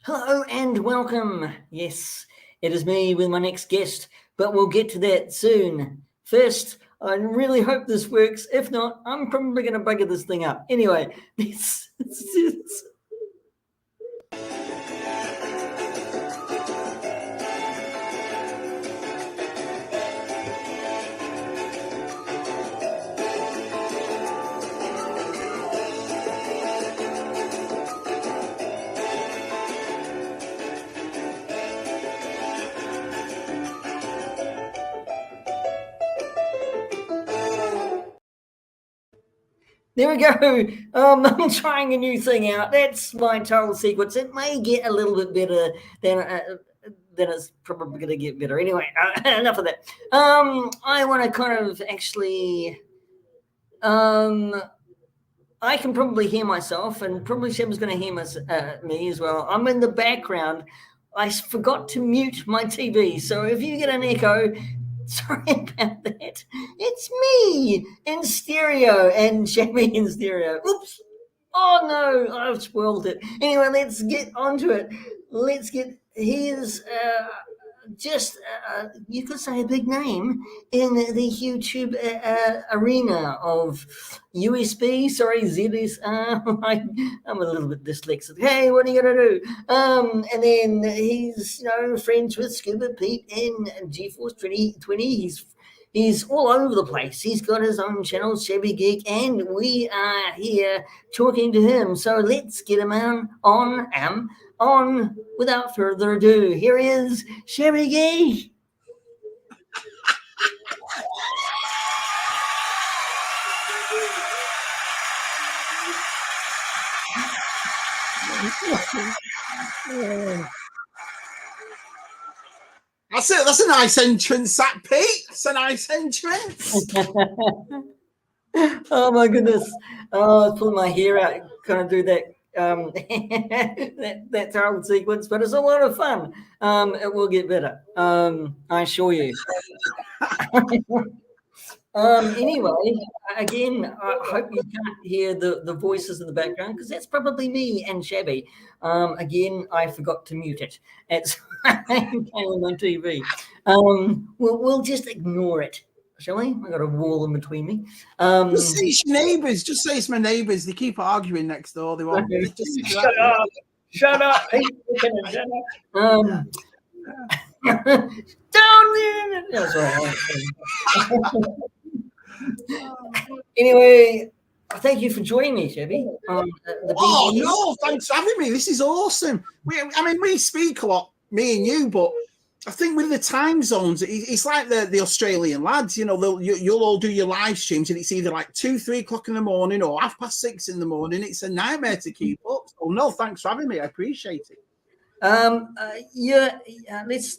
Hello and welcome. Yes, it is me with my next guest, but we'll get to that soon. First, I really hope this works. If not, I'm probably going to bugger this thing up. Anyway, this. There we go. I'm trying a new thing out. That's my title sequence. It may get a little bit better than it's probably going to get better. Anyway, enough of that. I want to kind of actually. I can probably hear myself, and probably Shabby's going to hear me as well. I'm in the background. I forgot to mute my TV, so if you get an echo, sorry about that. It's me in stereo and Shabby in stereo. Oops. Oh no, I've spoiled it. Anyway, let's get onto it. Here's you could say a big name in the YouTube arena of USB, ZSR. I'm a little bit dyslexic. Hey, what are you gonna do? And then he's friends with Scuba Pete and GeForce 2020. He's all over the place. He's got his own channel, Shabby Geek, and we are here talking to him. So let's get him on without further ado. Here is Shabby Geek. That's it. That's a nice entrance, that Pete. That's a nice entrance. Oh my goodness! Oh, I was pulling my hair out, kind of do that that title sequence, but it's a lot of fun. It will get better. I assure you. Anyway, again, I hope you can't hear the voices in the background because that's probably me and Shabby. Again, I forgot to mute it. It's on my TV. We'll just ignore it, shall we? I got a wall in between me. Just say it's your neighbours. Just say it's my neighbours. They keep arguing next door. They won't. Just shut up! Shut up! Shut up! Don't. No, sorry. Anyway, thank you for joining me, Shabby. Oh no, thanks for having me. This is awesome. We speak a lot, me and you, but I think with the time zones, it's like the Australian lads. You'll all do your live streams, and it's either like 2-3 o'clock in the morning or 6:30 in the morning. It's a nightmare to keep up. So no, thanks for having me. I appreciate it. Let's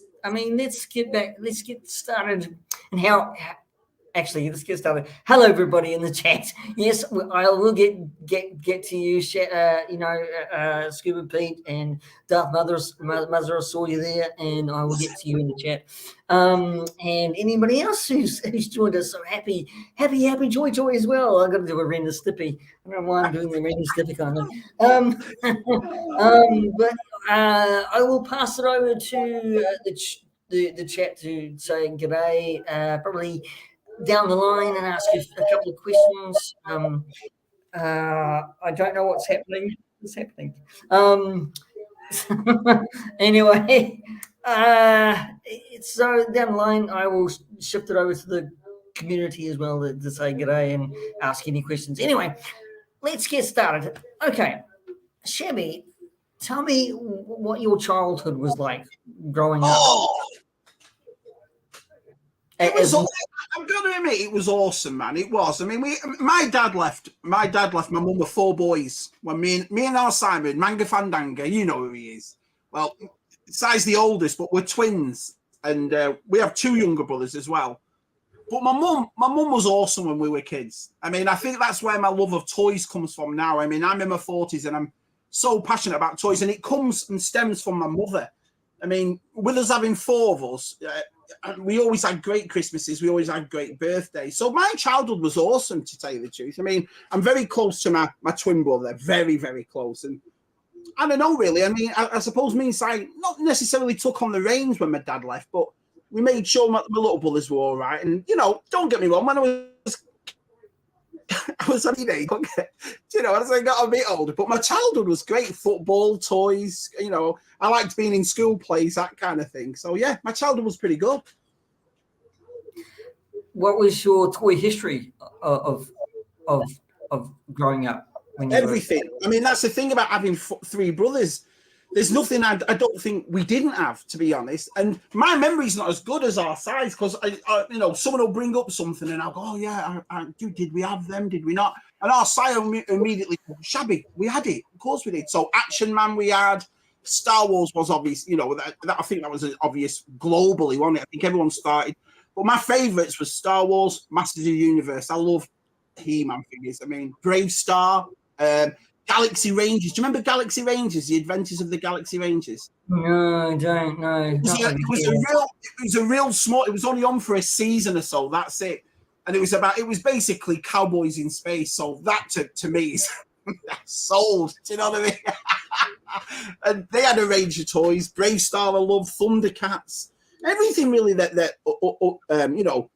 get back. Let's get started. And let's get started. Hello, everybody in the chat. Yes, I will get to you. Scuba Pete and Darth Mother. I saw you there, and I will get to you in the chat. And anybody else who's joined us, so happy, joy as well. I've got to do a Rena Stippy. I don't know why I'm doing the Rena Stippy kind of. But I will pass it over to the chat to say g'day. Probably down the line and ask you a couple of questions. I don't know what's happening. What's happening? Anyway, so down the line, I will shift it over to the community as well to say g'day and ask any questions. Anyway, let's get started. Okay, Shabby, tell me what your childhood was like growing up. It was. I'm going to admit, it was awesome, man. It was. I mean, my dad left my mum with 4 boys. When me and our Simon, Manga Fandanga, you know who he is. Well, Si's the oldest, but we're twins, and we have 2 younger brothers as well. But my mum was awesome when we were kids. I mean, I think that's where my love of toys comes from now. I mean, I'm in my 40s, and I'm so passionate about toys, and it comes and stems from my mother. I mean, with us having 4 of us, we always had great Christmases. We always had great birthdays. So my childhood was awesome, to tell you the truth. I mean, I'm very close to my twin brother, very, very close. And I don't know, really. I mean, I suppose me and Si not necessarily took on the reins when my dad left, but we made sure my little brothers were all right. And, you know, don't get me wrong, when I was a teenager, you know, as I got a bit older, but my childhood was great. Football, toys, you know, I liked being in school plays, that kind of thing. So, yeah, my childhood was pretty good. What was your toy history of growing up? When you Everything. I mean, that's the thing about having three brothers. There's nothing I don't think we didn't have, to be honest. And my memory's not as good as our size because, you know, someone will bring up something and I'll go, oh, yeah, did we have them? Did we not? And our sire immediately, Shabby, we had it. Of course we did. So Action Man we had. Star Wars was obvious, you know, that I think that was obvious globally, wasn't it? I think everyone started. But my favourites was Star Wars, Masters of the Universe. I love He-Man figures. I mean, Brave Star, Galaxy Rangers. Do you remember Galaxy Rangers? The Adventures of the Galaxy Rangers. No, I don't know. It was a real small. It was only on for a season or so. That's it. And it was basically cowboys in space. So that to me is sold. Do you know what I mean? And they had a range of toys. Brave Star, I love. Thundercats. Everything really that you know,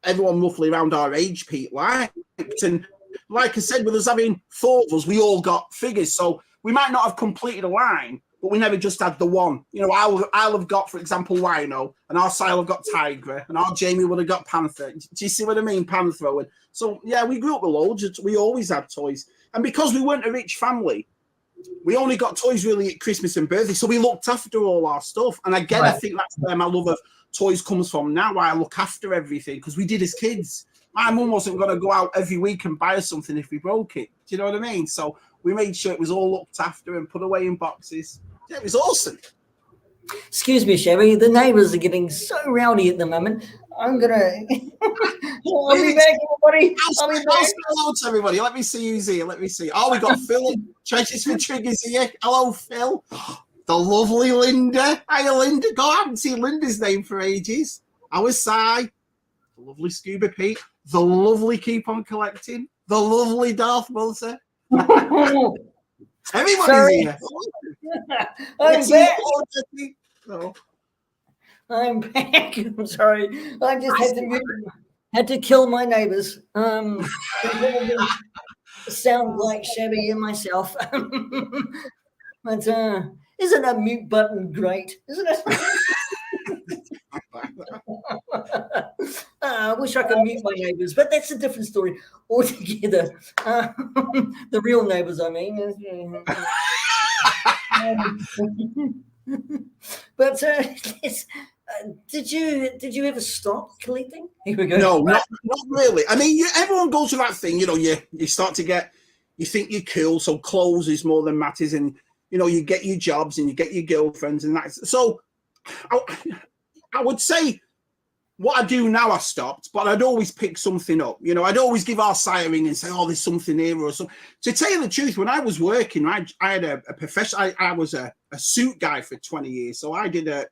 everyone roughly around our age, Pete, liked. And like I said, with us having four of us, we all got figures. So we might not have completed a line, but we never just had the one. You know, I'll have got, for example, Rhino, and our Sile have got Tigra, and our Jamie would have got Panther. Do you see what I mean? Panther. And so, yeah, we grew up with loads. We always had toys. And because we weren't a rich family, we only got toys really at Christmas and birthday. So we looked after all our stuff. And again, right. I think that's where my love of toys comes from now, why I look after everything, because we did as kids. My mum wasn't going to go out every week and buy us something if we broke it. Do you know what I mean? So we made sure it was all looked after and put away in boxes. Yeah, it was awesome. Excuse me, Shabby. The neighbours are getting so rowdy at the moment. I'm going to... I'll be back, everybody. I'll be back. Hello to everybody. Let me see who's here. Let me see. Oh, we got Phil. Treasures for Triggers here. Hello, Phil. The lovely Linda. Hi, Linda. God, I haven't seen Linda's name for ages. How is Si? The lovely Scuba Pete. The lovely Keep On Collecting. The lovely Darth Mulder. Everybody's here. I'm back. I'm back. I'm sorry. I just had to kill my neighbours. Sound like Shabby and myself. But isn't a mute button great? Isn't it? I wish I could mute my neighbours, but that's a different story altogether. The real neighbours, I mean. But yes, did you ever stop collecting? Here we go. No, not really. I mean, everyone goes to that thing. You know, you start to get, you think you're cool, so clothes is more than matters, and you know, you get your jobs and you get your girlfriends, and that's so. I would say what I do now, I stopped, but I'd always pick something up. You know, I'd always give our site a ring and say, oh, there's something here or something. To tell you the truth, when I was working, I had a profession. I was a suit guy for 20 years. So I did I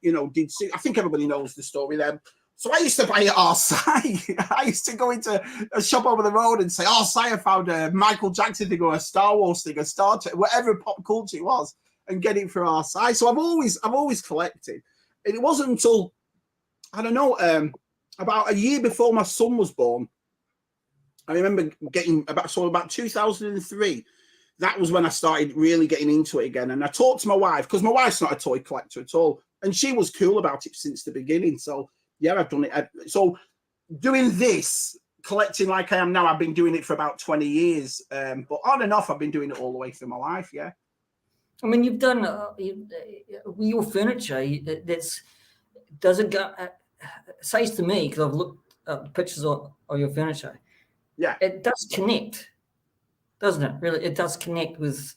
think everybody knows the story then. So I used to buy at our site. I used to go into a shop over the road and say, oh, I found a Michael Jackson thing or a Star Wars thing, a Star Trek, whatever pop culture it was, and get it for our site. So I've always collected. And it wasn't until, I don't know, about a year before my son was born, I remember getting about 2003. That was when I started really getting into it again. And I talked to my wife, because my wife's not a toy collector at all. And she was cool about it since the beginning. So, yeah, I've done it. So doing this, collecting like I am now, I've been doing it for about 20 years. But on and off, I've been doing it all the way through my life, yeah. I mean, you've done your furniture. Does it go? Says to me, because I've looked at pictures of your furniture. Yeah, it does connect, doesn't it? Really, it does connect with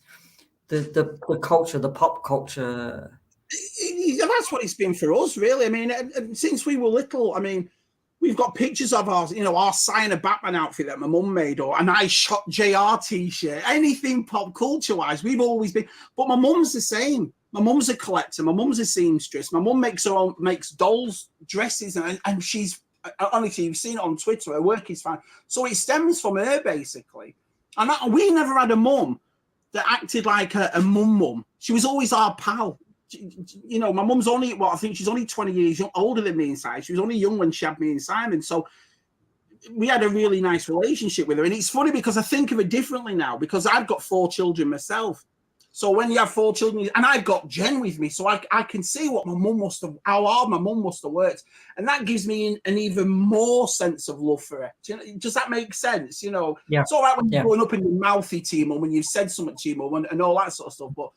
the culture, the pop culture. That's what it's been for us, really. I mean, since we were little, I mean, we've got pictures of our sign a Batman outfit that my mum made, or an I Shot JR t-shirt, anything pop culture-wise. We've always been, but my mum's the same. My mum's a collector. My mum's a seamstress. My mum makes dolls, dresses, and she's, honestly, you've seen it on Twitter, her work is fine. So it stems from her, basically. And we never had a mum that acted like a mum. she was always our pal. You know, my mum's only, well, I think she's only 20 years older than me inside. She was only young when she had me and Simon. So we had a really nice relationship with her. And it's funny because I think of it differently now because I've got 4 children myself. So when you have 4 children, and I've got Jen with me, so I can see what my mum must have, how hard my mum must have worked. And that gives me an even more sense of love for her. Does that make sense? You know, it's all right when you're growing up and you're mouthy to your mum, when you've said something to your mum and all that sort of stuff. But,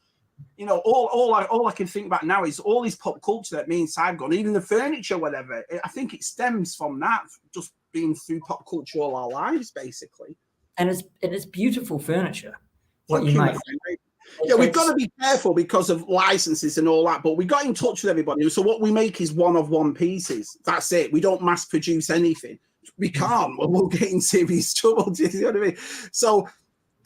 you know, all I can think about now is all this pop culture that me and Simon got, even the furniture, whatever. I think it stems from that, just being through pop culture all our lives, basically. And it's beautiful furniture. What you make. Yeah, we've got to be careful because of licenses and all that, but we got in touch with everybody. So what we make is one-of-one pieces. That's it. We don't mass produce anything. We can't. We'll get in serious trouble. Do you know what I mean? So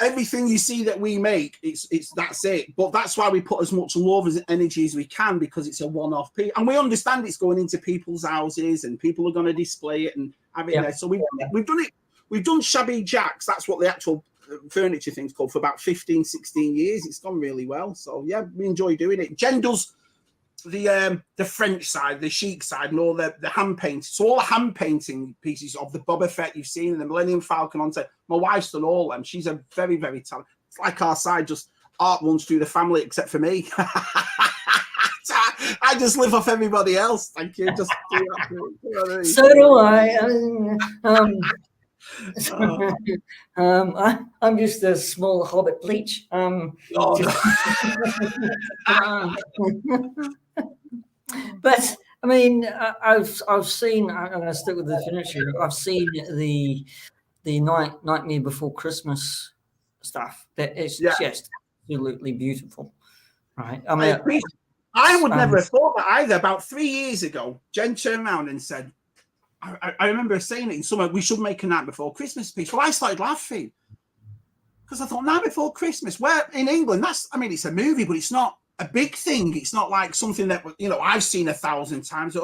everything you see that we make, it's that's it. But that's why we put as much love as energy as we can, because it's a one-off piece. And we understand it's going into people's houses and people are going to display it and have it there. So we've done it. We've done Shabby Jacks. That's what the actual furniture thing's called, for about 15, 16 years. It's gone really well. So yeah, we enjoy doing it. Jen does the French side, the chic side, and all the hand painting. So all the hand painting pieces of the Boba Fett you've seen and the Millennium Falcon on set, my wife's done all them. She's a very, very talented. It's like our side, just art runs through the family except for me. I just live off everybody else. Thank you. Just do that. You know what I mean? So do I. I'm just a small hobbit leech. But I mean, I've seen. I'm going to stick with the furniture. I've seen the Nightmare Before Christmas stuff. That is just absolutely beautiful, right? I mean, I would never have thought that either. About 3 years ago, Jen turned around and said, I remember saying it in summer, we should make a Night Before Christmas piece. Well, I started laughing because I thought, Night Before Christmas, where in England, it's a movie, but it's not a big thing. It's not like something that, you know, I've seen 1,000 times.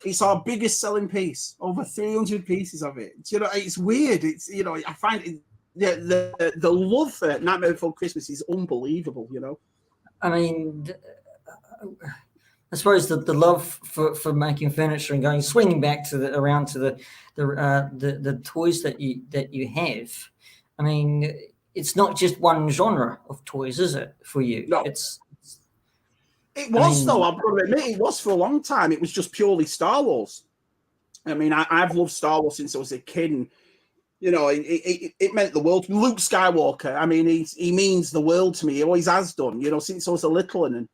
It's our biggest selling piece, over 300 pieces of it. You know, it's weird. It's, you know, I find it, the love for Nightmare Before Christmas is unbelievable, you know. I mean, I suppose the love for making furniture and swinging back to the toys that you have. I mean, it's not just one genre of toys, is it, for you? No. It was, though, I've got to admit, it was for a long time. It was just purely Star Wars. I mean, I've loved Star Wars since I was a kid, and, you know, it meant the world. Luke Skywalker, I mean, he means the world to me. He always has done, you know, since I was a little one. And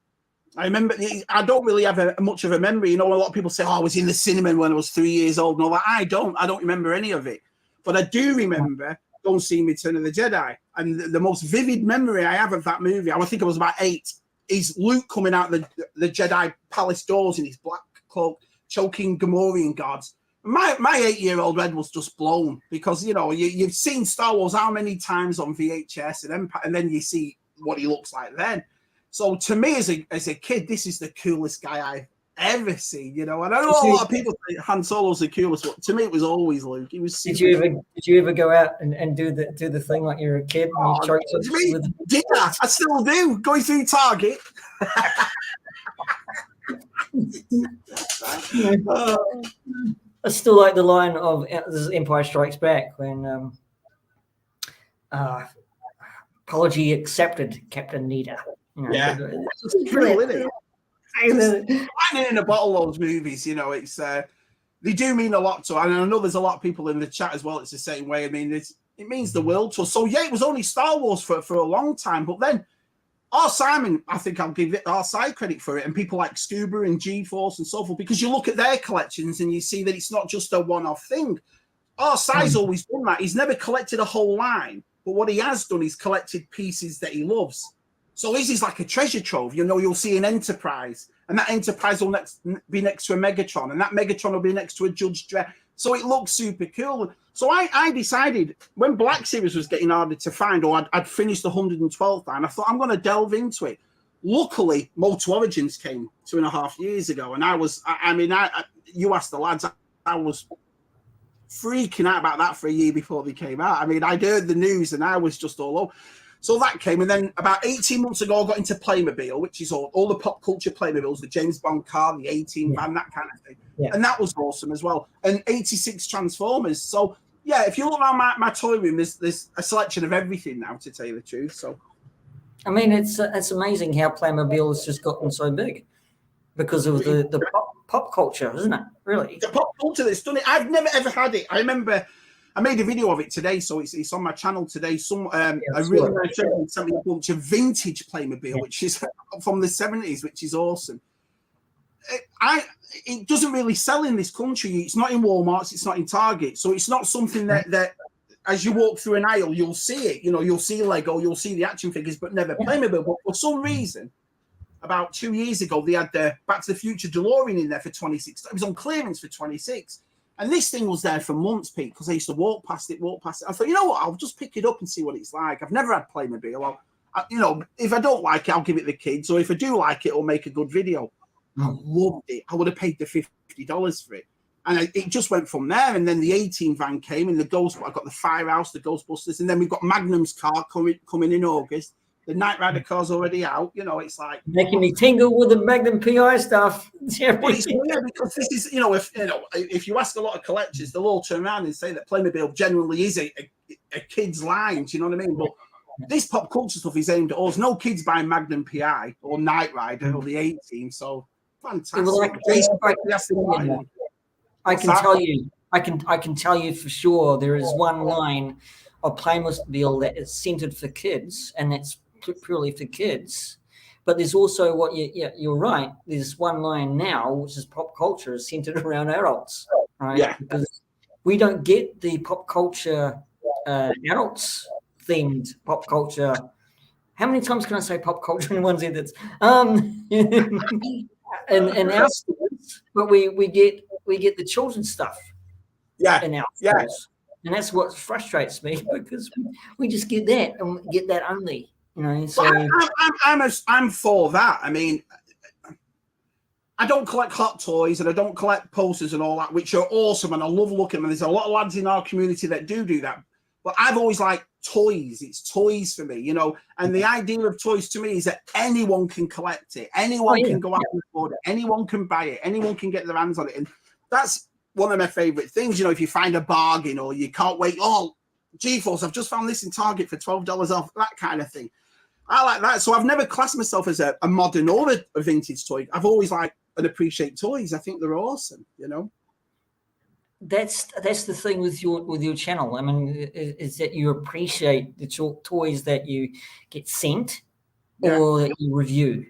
I remember, I don't really have much of a memory. You know, a lot of people say, I was in the cinema when I was 3 years old and all that. I don't remember any of it. But I do remember going to see Return of the Jedi. And the most vivid memory I have of that movie, I think I was about 8, is Luke coming out the Jedi palace doors in his black cloak, choking Gamorrean guards. My 8-year-old head was just blown because, you know, you've seen Star Wars how many times on VHS and then you see what he looks like then. So to me, as a kid, this is the coolest guy I've ever seen, you know. And I know a lot of people think Han Solo's the coolest, but to me, it was always Luke. He was. Did you ever go out and do the thing like you're a kid? And you did I? I still do. Going through Target. I still like the line of Empire Strikes Back when apology accepted, Captain Nita. You know, yeah, it's brilliant, isn't it? Finding in a bottle, those movies, you know, it's they do mean a lot to. And I know there's a lot of people in the chat as well. It's the same way. I mean, it means the world to us. So yeah, it was only Star Wars for a long time, but then our Simon, I think I'll give it our side credit for it, and people like Scuba and G-Force and so forth, because you look at their collections and you see that it's not just a one-off thing. Our side's always done that. He's never collected a whole line, but what he has done is collected pieces that he loves. So his is like a treasure trove. You know, you'll see an Enterprise, and that Enterprise will be next to a Megatron, and that Megatron will be next to a Judge Dredd. So it looks super cool. So I decided when Black Series was getting harder to find, or I'd finished the 112th line, I thought I'm going to delve into it. Luckily, Motor Origins came 2.5 years ago, and you asked the lads, I was freaking out about that for a year before they came out. I mean, I'd heard the news, and I was just all over. So that came, and then about 18 months ago, I got into Playmobil, which is all the pop culture Playmobiles, the James Bond car, the 18 van, that kind of thing. Yeah. And that was awesome as well. And 86 Transformers. So, yeah, if you look around my toy room, there's a selection of everything now, to tell you the truth. So, I mean, it's amazing how Playmobil has just gotten so big because of the pop culture, isn't it? Really? The pop culture that's done it. I've never, ever had it. I remember I made a video of it today, so it's on my channel today. A really nice gentleman sent me a bunch of vintage Playmobil, which is from the 70s, which is awesome. It doesn't really sell in this country. It's not in Walmart's, it's not in Target, so it's not something that as you walk through an aisle, you'll see it. You know, you'll see Lego, you'll see the action figures, but never Playmobil. But for some reason, about 2 years ago, they had the Back to the Future DeLorean in there for 26. It was on clearance for 26. And this thing was there for months, Pete, because I used to walk past it. I thought, you know what, I'll just pick it up and see what it's like. I've never had Playmobil. You know, if I don't like it, I'll give it the kids. Or if I do like it, I'll make a good video. I loved it. I would have paid the $50 for it. And it just went from there. And then the 18 van came, and I got the Firehouse, the Ghostbusters. And then we've got Magnum's car coming in August. The Knight Rider car's already out. You know, it's like making me tingle with the Magnum PI stuff. Well, it's weird because this is, if you ask a lot of collectors, they'll all turn around and say that Playmobil generally is a kid's line. Do you know what I mean? But this pop culture stuff is aimed at us. No kids buying Magnum PI or Knight Rider or the 18. So fantastic. I can tell you for sure there is one line of Playmobil that is centered for kids, and that's purely for kids. But there's also you're right. There's one line now, which is pop culture, is centered around adults, right? Yeah. Because we don't get the pop culture, adults themed pop culture. How many times can I say pop culture in one sentence? And our stores, but we get the children's stuff. Yeah. In our stores. And that's what frustrates me, because we just get that and get that only. You know, so I'm for that. I mean, I don't collect hot toys and I don't collect posters and all that, which are awesome, and I love looking at them. There's a lot of lads in our community that do that. But I've always liked toys. It's toys for me, you know. And the idea of toys to me is that anyone can collect it. Anyone can go out and afford it. Anyone can buy it. Anyone can get their hands on it. And that's one of my favorite things. You know, if you find a bargain or you can't wait, GeForce, I've just found this in Target for $12 off, that kind of thing. I like that. So I've never classed myself as a modern or a vintage toy. I've always liked and appreciate toys. I think they're awesome, you know. That's the thing with your channel. I mean, is that you appreciate the toys that you get sent or that you review,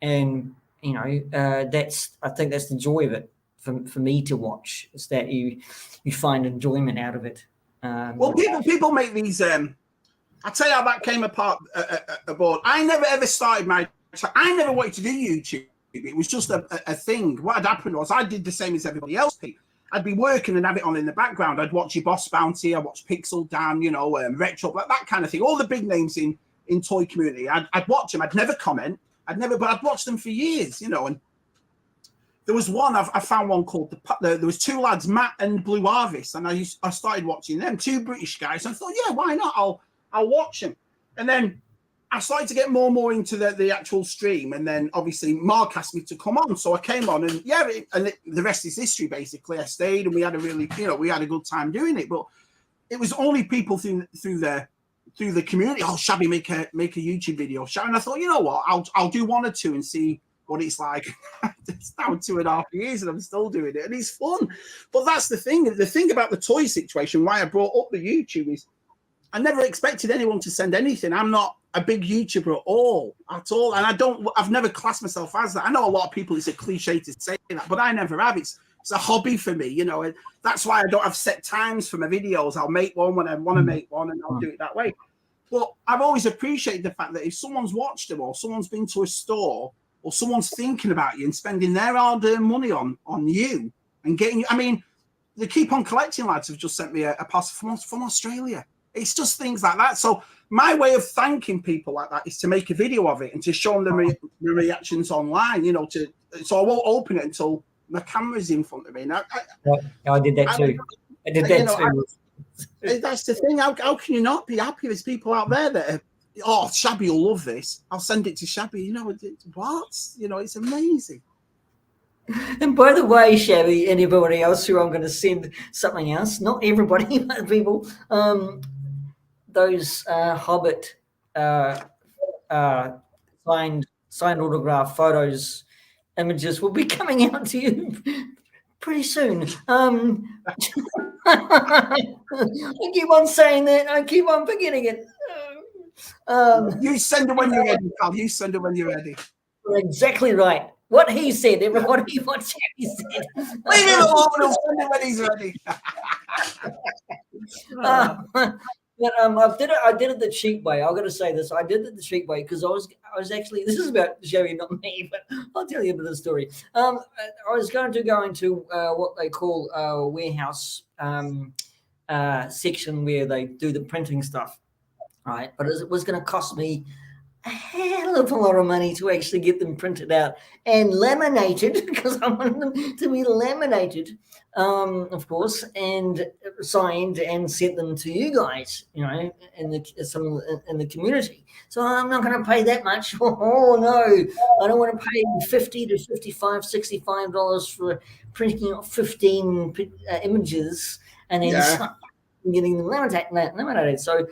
and you know I think that's the joy of it for me to watch, is that you find enjoyment out of it. Well, people make these. I'll tell you how that came about. I never ever started I never wanted to do YouTube. It was just a thing. What had happened was I did the same as everybody else. I'd be working and have it on in the background. I'd watch your Boss Bounty. I'd watch Pixel Dan, you know, Retro, that kind of thing. All the big names in toy community. I'd watch them. I'd never comment. But I'd watch them for years, you know. And there was one, I found one called there was two lads, Matt and Blue Harvest, and I started watching them, two British guys. And I thought, yeah, why not? I'll watch them. And then I started to get more and more into the actual stream. And then obviously Mark asked me to come on. So I came on, and the rest is history, basically. I stayed and we had a good time doing it. But it was only people through the community. Oh, Shabby, make a YouTube video. And I thought, you know what, I'll do one or two and see what it's like. It's now 2.5 years and I'm still doing it, and it's fun. But that's the thing. The thing about the toy situation, why I brought up the YouTube, is I never expected anyone to send anything. I'm not a big YouTuber at all. And I've never classed myself as that. I know a lot of people, it's a cliche to say that, but I never have. It's a hobby for me, you know, and that's why I don't have set times for my videos. I'll make one when I want to make one, and I'll do it that way. But I've always appreciated the fact that if someone's watched them, or someone's been to a store, or someone's thinking about you and spending their hard-earned money on you and getting you. I mean, the Keep On Collecting lads have just sent me a parcel from Australia. It's just things like that. So my way of thanking people like that is to make a video of it and to show them the reactions online, you know, so I won't open it until my camera's in front of me. Now, I did that too. I did that too. That's the thing. How can you not be happy? There's people out there that are, oh, Shabby will love this. I'll send it to Shabby. You know, what? You know, it's amazing. And by the way, Shabby, and everybody else who I'm going to send something else, not everybody, but people, those Hobbit signed autograph photos, images will be coming out to you pretty soon. I keep on saying that. I keep on forgetting it. You send it when you're ready, pal. You send it when you're ready. Exactly right. What he said, everybody, what Shabby said. Leave him alone. He'll send it when he's ready. But I did it the cheap way. I've got to say this. I did it the cheap way because I was actually, this is about Shabby, not me, but I'll tell you a bit of the story. I was going to go into what they call a warehouse section where they do the printing stuff, right? But it was going to cost me a hell of a lot of money to actually get them printed out and laminated, because I wanted them to be laminated, of course, and signed and sent them to you guys, you know, in the community. So I'm not going to pay that much. Oh no, I don't want to pay $50 to $55, $65 for printing out 15 images and then getting them laminated. So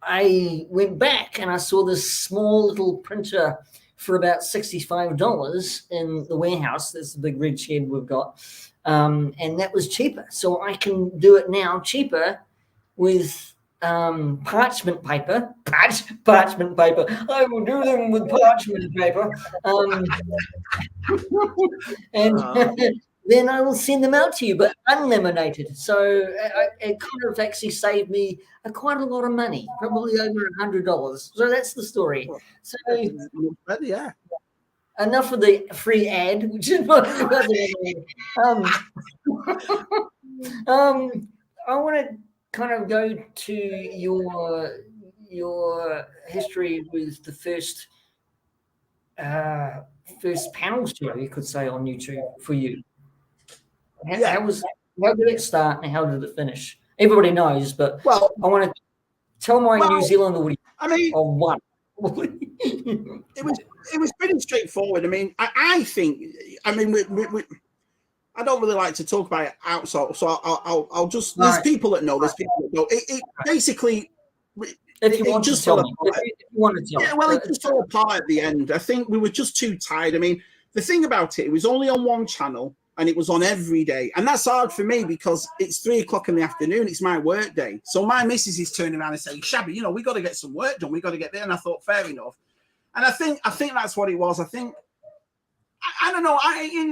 I went back and I saw this small little printer for about $65 in the warehouse. That's the big red shed we've got. And that was cheaper. So I can do it now cheaper with parchment paper. Parchment paper. I will do them with parchment paper. Then I will send them out to you, but unlaminated. So it kind of actually saved me quite a lot of money, probably over $100. So that's the story. So yeah. Enough of the free ad, which is not. I want to kind of go to your history with the first panel show, you could say, on YouTube for you. How did it start and how did it finish? Everybody knows, but I want to tell my New Zealand audience. I mean, of one. it was pretty straightforward. I mean, I think. I mean, I don't really like to talk about it out, so I'll just. There's people that know. There's people that know. It basically. If you want to tell me. Yeah, well, it just fell apart at the end. I think we were just too tired. I mean, the thing about it was only on one channel. And it was on every day. And that's hard for me because it's 3 o'clock in the afternoon. It's my work day. So my missus is turning around and saying, Shabby, you know, we got to get some work done. We got to get there. And I thought, fair enough. And I think that's what it was. I think, I don't know.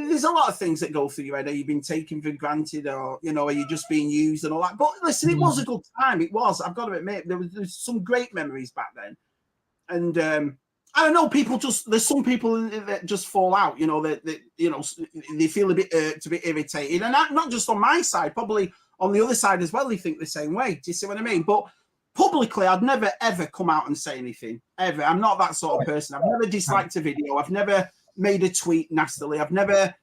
There's a lot of things that go through your head. Are you been taken for granted, or, you know, are you just being used and all that? But listen, it was a good time. It was. I've got to admit, there's some great memories back then. And, I don't know. There's some people that just fall out. You know that you know they feel a bit irked, a bit irritated, and not just on my side, probably on the other side as well. They think the same way. Do you see what I mean? But publicly, I'd never ever come out and say anything ever. I'm not that sort of person. I've never disliked a video. I've never made a tweet nastily. I've never,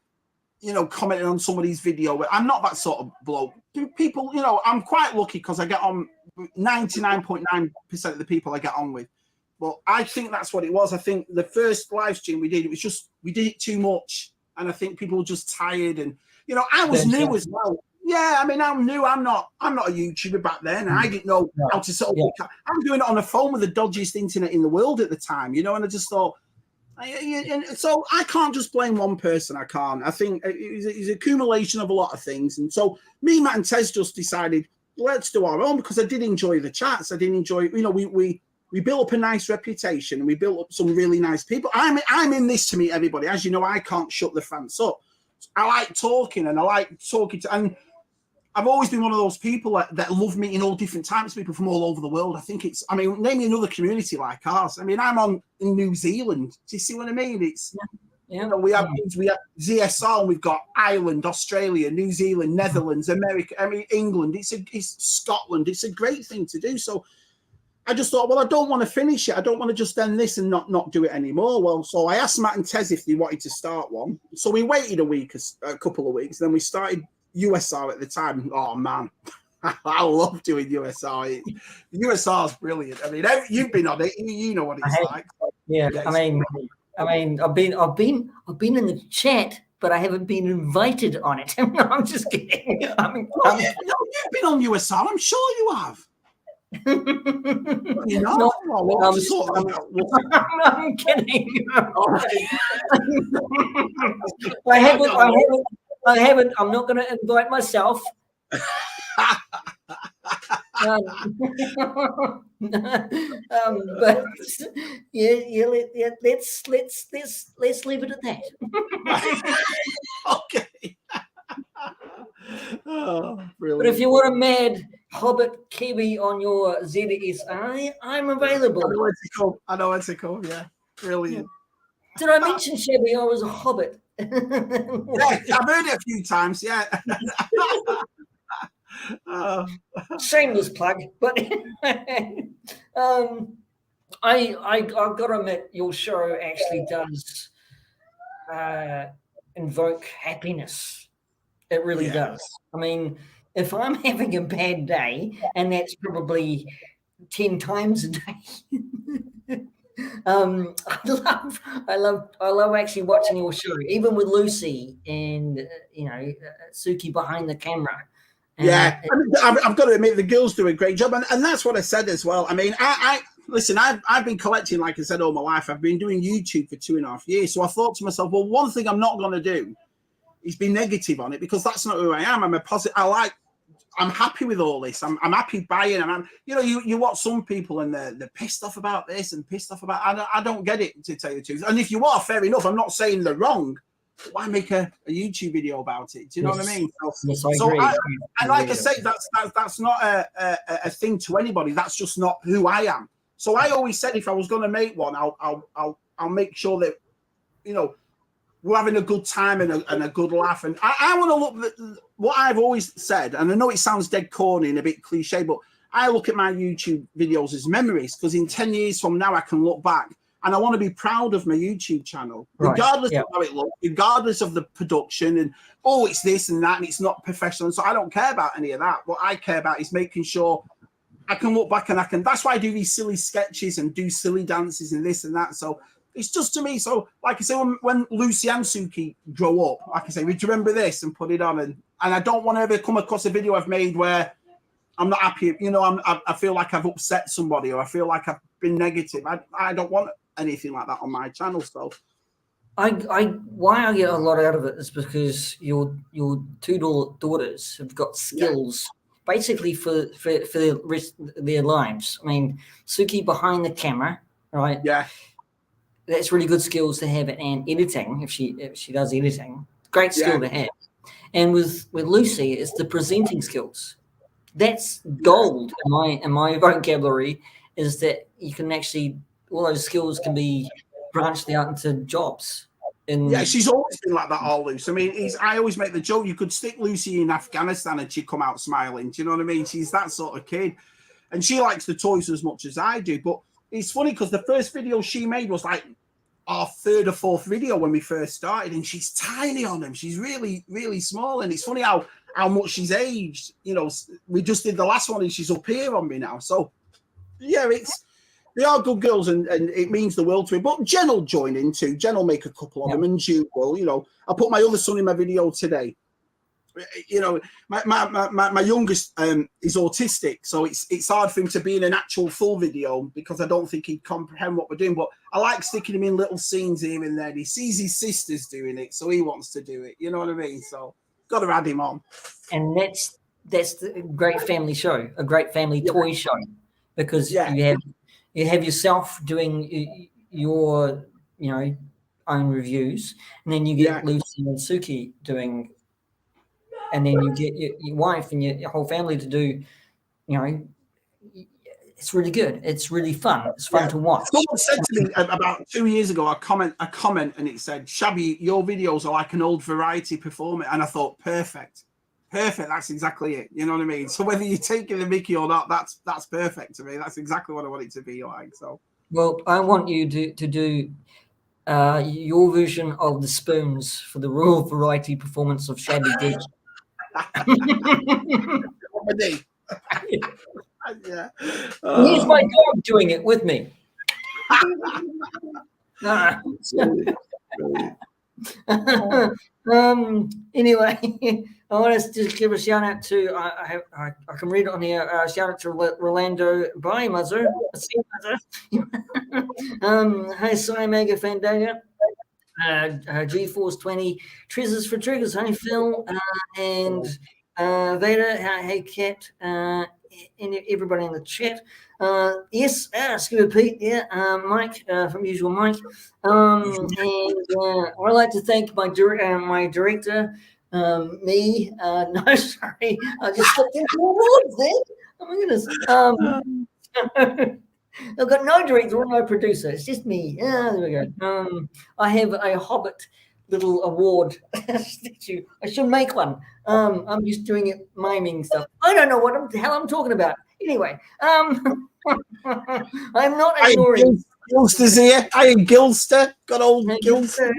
you know, commented on somebody's video. I'm not that sort of bloke. People, you know, I'm quite lucky because I get on 99.9% of the people I get on with. But I think that's what it was. I think the first live stream we did, we did it too much. And I think people were just tired. And, you know, I was new as well. Yeah, I mean, I'm new. I'm not a YouTuber back then. And I didn't know how to set up. I'm doing it on a phone with the dodgiest internet in the world at the time, you know, and I just thought, so I can't just blame one person. I can't. I think it's an accumulation of a lot of things. And so me, Matt, and Tez just decided, let's do our own, because I did enjoy the chats. I did enjoy, you know, we built up a nice reputation and we built up some really nice people. I'm in this to meet everybody. As you know, I can't shut the fans up. I like talking and I like talking to, and I've always been one of those people that love meeting all different types of people from all over the world. I think I mean, name me another community like ours. I mean, I'm in New Zealand. Do you see what I mean? It's, you know, we have ZSR, and we've got Ireland, Australia, New Zealand, Netherlands, America, I mean, England. It's Scotland. It's a great thing to do. So I just thought, well, I don't want to finish it. I don't want to just end this and not do it anymore. Well, so I asked Matt and Tez if they wanted to start one. So we waited a couple of weeks. Then we started USR at the time. Oh, man. I love doing USR. USR is brilliant. I mean, you've been on it. You know what it's like. Yeah, I mean, I've been in the chat, but I haven't been invited on it. No, I'm just kidding. You've been on USR. I'm sure you have. You know, I'm kidding. I haven't. I'm not going to invite myself. But let's leave it at that. Okay. Oh, brilliant. But if you want a mad Hobbit Kiwi on your ZSI, I'm available. I know it's a call. Yeah, brilliant. Did I mention, Shabby, I was a Hobbit? Yeah, I've heard it a few times. Yeah. Shameless plug, but I've got to admit, your show actually does invoke happiness. It really does. I mean, if I'm having a bad day, and that's probably 10 times a day, I love actually watching your show, even with Lucy and Suki behind the camera. Yeah, I've got to admit the girls do a great job, and that's what I said as well. I mean, I listen. I've been collecting, like I said, all my life. I've been doing YouTube for 2.5 years, so I thought to myself, well, one thing I'm not going to do is be negative on it, because that's not who I am. I'm a positive. I'm happy with all this. I'm happy buying. You watch some people and they're pissed off about this and pissed off about. I don't get it, to tell you the truth. And if you are, fair enough. I'm not saying they're wrong. Why make a YouTube video about it? Do you know what I mean? Yes, I agree. And like I say, that's not a thing to anybody. That's just not who I am. So I always said, if I was going to make one, I'll make sure that we're having a good time and a good laugh. And I want to look at what I've always said, and I know it sounds dead corny and a bit cliche, but I look at my YouTube videos as memories, because in 10 years from now I can look back. And I want to be proud of my YouTube channel, regardless of how it looks, regardless of the production and, it's this and that, and it's not professional. So I don't care about any of that. What I care about is making sure I can look back and that's why I do these silly sketches and do silly dances and this and that. So it's just, to me. So like I say, when Lucy and Suki grow up, like I say, would you remember this, and put it on? And I don't want to ever come across a video I've made where I'm not happy. I feel like I've upset somebody, or I feel like I've been negative. I don't want anything like that on my channel. So why I get a lot out of it is because your two daughters have got skills basically for the rest of their lives. I mean, Suki behind the camera, right? Yeah, that's really good skills to have, and editing, if she does editing, great skill to have. And with Lucy, it's the presenting skills. That's gold in my vocabulary, is that you can actually, all those skills can be branched out into jobs. She's always been like that, all Lucy. I mean, I always make the joke, you could stick Lucy in Afghanistan and she'd come out smiling. Do you know what I mean? She's that sort of kid. And she likes the toys as much as I do. But it's funny, because the first video she made was like our third or fourth video when we first started, and she's tiny on them. She's really, really small. And it's funny how much she's aged. We just did the last one and she's up here on me now. So, yeah, they are good girls, and it means the world to me. But Jen will join in too. Jen will make a couple of them, and Jude will. I put my other son in my video today. My youngest is autistic, so it's hard for him to be in an actual full video, because I don't think he'd comprehend what we're doing. But I like sticking him in little scenes here and there. He sees his sisters doing it, so he wants to do it. You know what I mean? So got to add him on. And that's the great family show, a great family toy show, because you have yourself doing your own reviews, and then you get Lucy and Suki doing, and then you get your wife and your whole family to do. It's really good. It's really fun. It's fun to watch. Someone said to me about 2 years ago, a comment, and it said, "Shabby, your videos are like an old variety performer," and I thought, perfect. That's exactly it. You know what I mean? So whether you're taking the mickey or not, that's perfect to me. That's exactly what I want it to be like. So, well, I want you to do your version of the spoons for the Royal Variety performance of Shabby Geek. Yeah. Here's my dog doing it with me. Anyway, I want to just give a shout out to I can read it on here. Shout out to Rolando Bye Muzzer. Hey Cy Mega Fandango. G-Force 20 Trizzers for Triggers. Hey Phil and Vader. Hey Cat. And everybody in the chat. Yes, Scuba Pete. Yeah, Mike from Usual Mike. And I'd like to thank my director. Me. No, sorry, I just slipped into awards there. Oh my goodness. I've got no director or no producer. It's just me. There we go. I have a Hobbit little award statue. I should make one. I'm just doing it, miming stuff. I don't know what the hell I'm talking about. Anyway, I'm not ignoring. Gilster's here. I am Gilster. Got old Gilster.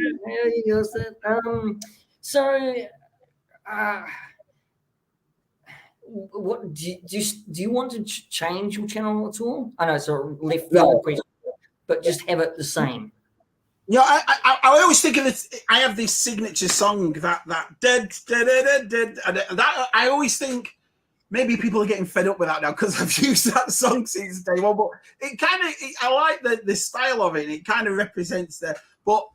What do you want to change your channel at all? I know it's a left field question, but just have it the same. Yeah, I always think of it. I have this signature song that dead, and that I always think maybe people are getting fed up with that now because I've used that song since day one. But it kind of, I like the style of it. It kind of represents but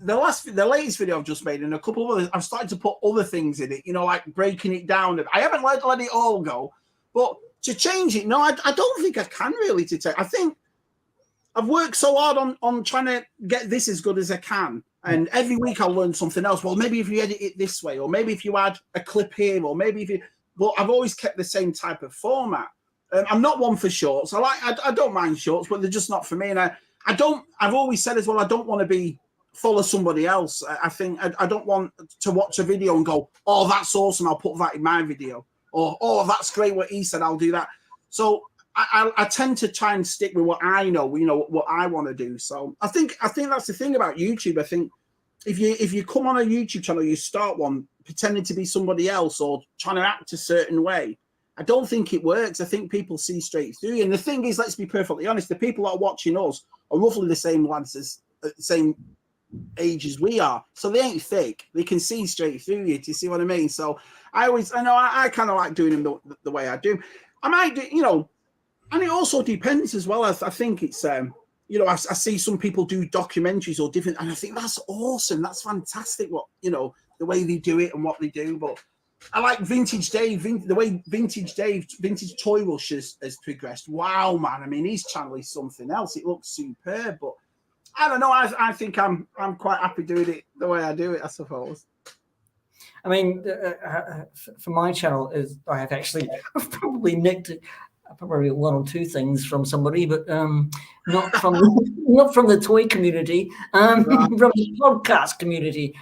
the latest video I've just made and a couple of others, I've started to put other things in it, like breaking it down. I haven't let it all go, but to change it, no, I don't think I can really. I think I've worked so hard on trying to get this as good as I can. And every week I'll learn something else. Well, maybe if you edit it this way, or maybe if you add a clip here, or maybe if you, but I've always kept the same type of format. I'm not one for shorts. I don't mind shorts, but they're just not for me. And I've always said as well, I don't want to follow somebody else. I think I don't want to watch a video and go, oh, that's awesome, I'll put that in my video, or oh, that's great what he said, I'll do that. So I tend to try and stick with what I know, what I want to do. So I think that's the thing about YouTube. I think if you come on a YouTube channel, you start one pretending to be somebody else or trying to act a certain way, I don't think it works. I think people see straight through you. And the thing is, let's be perfectly honest, the people that are watching us are roughly the same lads as the same age as we are, so they ain't fake. They can see straight through you. Do you see what I mean? So I kind of like doing them the way I do. I might do, and it also depends as well. I think it's I see some people do documentaries or different, and I think that's awesome. That's fantastic. What the way they do it and what they do. But I like Vintage Dave, the way Vintage Toy Rush has progressed. Wow, man! I mean, his channel is something else. It looks superb, but I don't know. I think I'm quite happy doing it the way I do it, I suppose. I mean, for my channel, I've probably nicked probably one or two things from somebody, but not from the toy community, from the podcast community.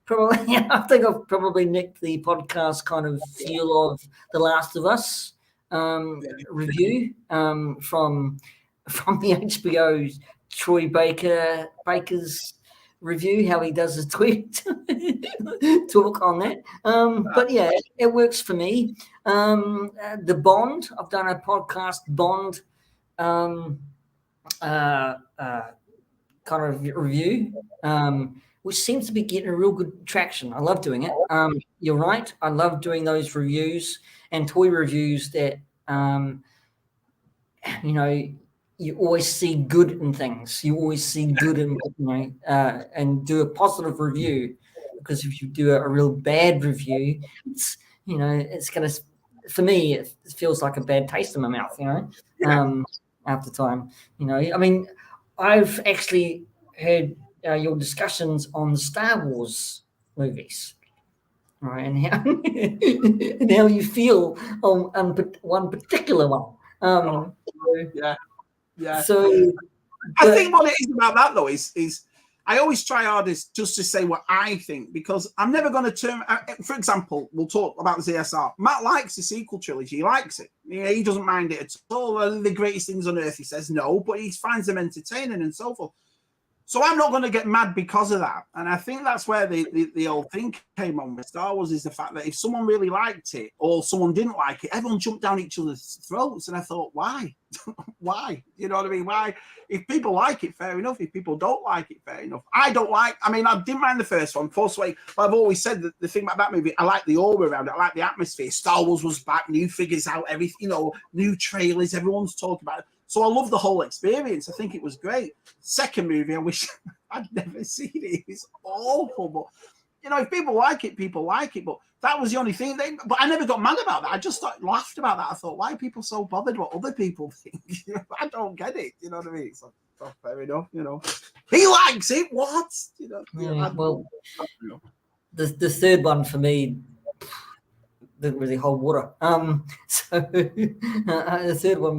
Probably, I think I've probably nicked the podcast kind of feel of The Last of Us review from the HBO's Troy Baker's review, how he does his tweet talk on that. But yeah, it works for me. The Bond, I've done a podcast Bond kind of review, which seems to be getting a real good traction. I love doing it. You're right. I love doing those reviews and toy reviews that, you always see good in things. You always see good in, and do a positive review, because if you do a real bad review, it's going to, for me, it feels like a bad taste in my mouth, after time, I mean, I've actually heard your discussions on Star Wars movies, right? And how, and how you feel on one particular one. Yeah. So I think what it is about that though is I always try hardest just to say what I think, because I'm never going to turn. For example, we'll talk about the ZSR. Matt likes the sequel trilogy. He likes it. He doesn't mind it at all. The greatest things on earth, he says no, but he finds them entertaining and so forth. So I'm not going to get mad because of that. And I think that's where the old thing came on with Star Wars, is the fact that if someone really liked it or someone didn't like it, everyone jumped down each other's throats. And I thought, why? Why? You know what I mean? Why? If people like it, fair enough. If people don't like it, fair enough. I didn't mind the first one, Force Awakens, but I've always said that the thing about that movie, I like the aura around it. I like the atmosphere. Star Wars was back, new figures out, everything, new trailers, everyone's talking about it. So I love the whole experience. I think it was great. Second movie, I wish I'd never seen it. It's awful. But, if people like it, people like it. But that was the only thing. But I never got mad about that. I just laughed about that. I thought, why are people so bothered what other people think? I don't get it. You know what I mean? So, fair enough, He likes it. What? Well, the third one for me didn't really hold water. So the third one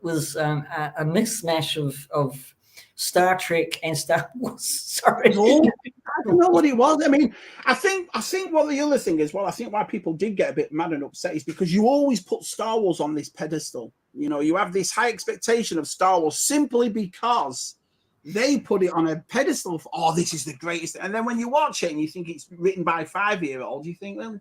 was a mix-mash of Star Trek and Star Wars. Sorry. I don't know what it was. I mean, I think what the other thing is, I think why people did get a bit mad and upset is because you always put Star Wars on this pedestal. You have this high expectation of Star Wars simply because they put it on a pedestal of, this is the greatest. And then when you watch it and you think it's written by a 5-year-old, you think, well,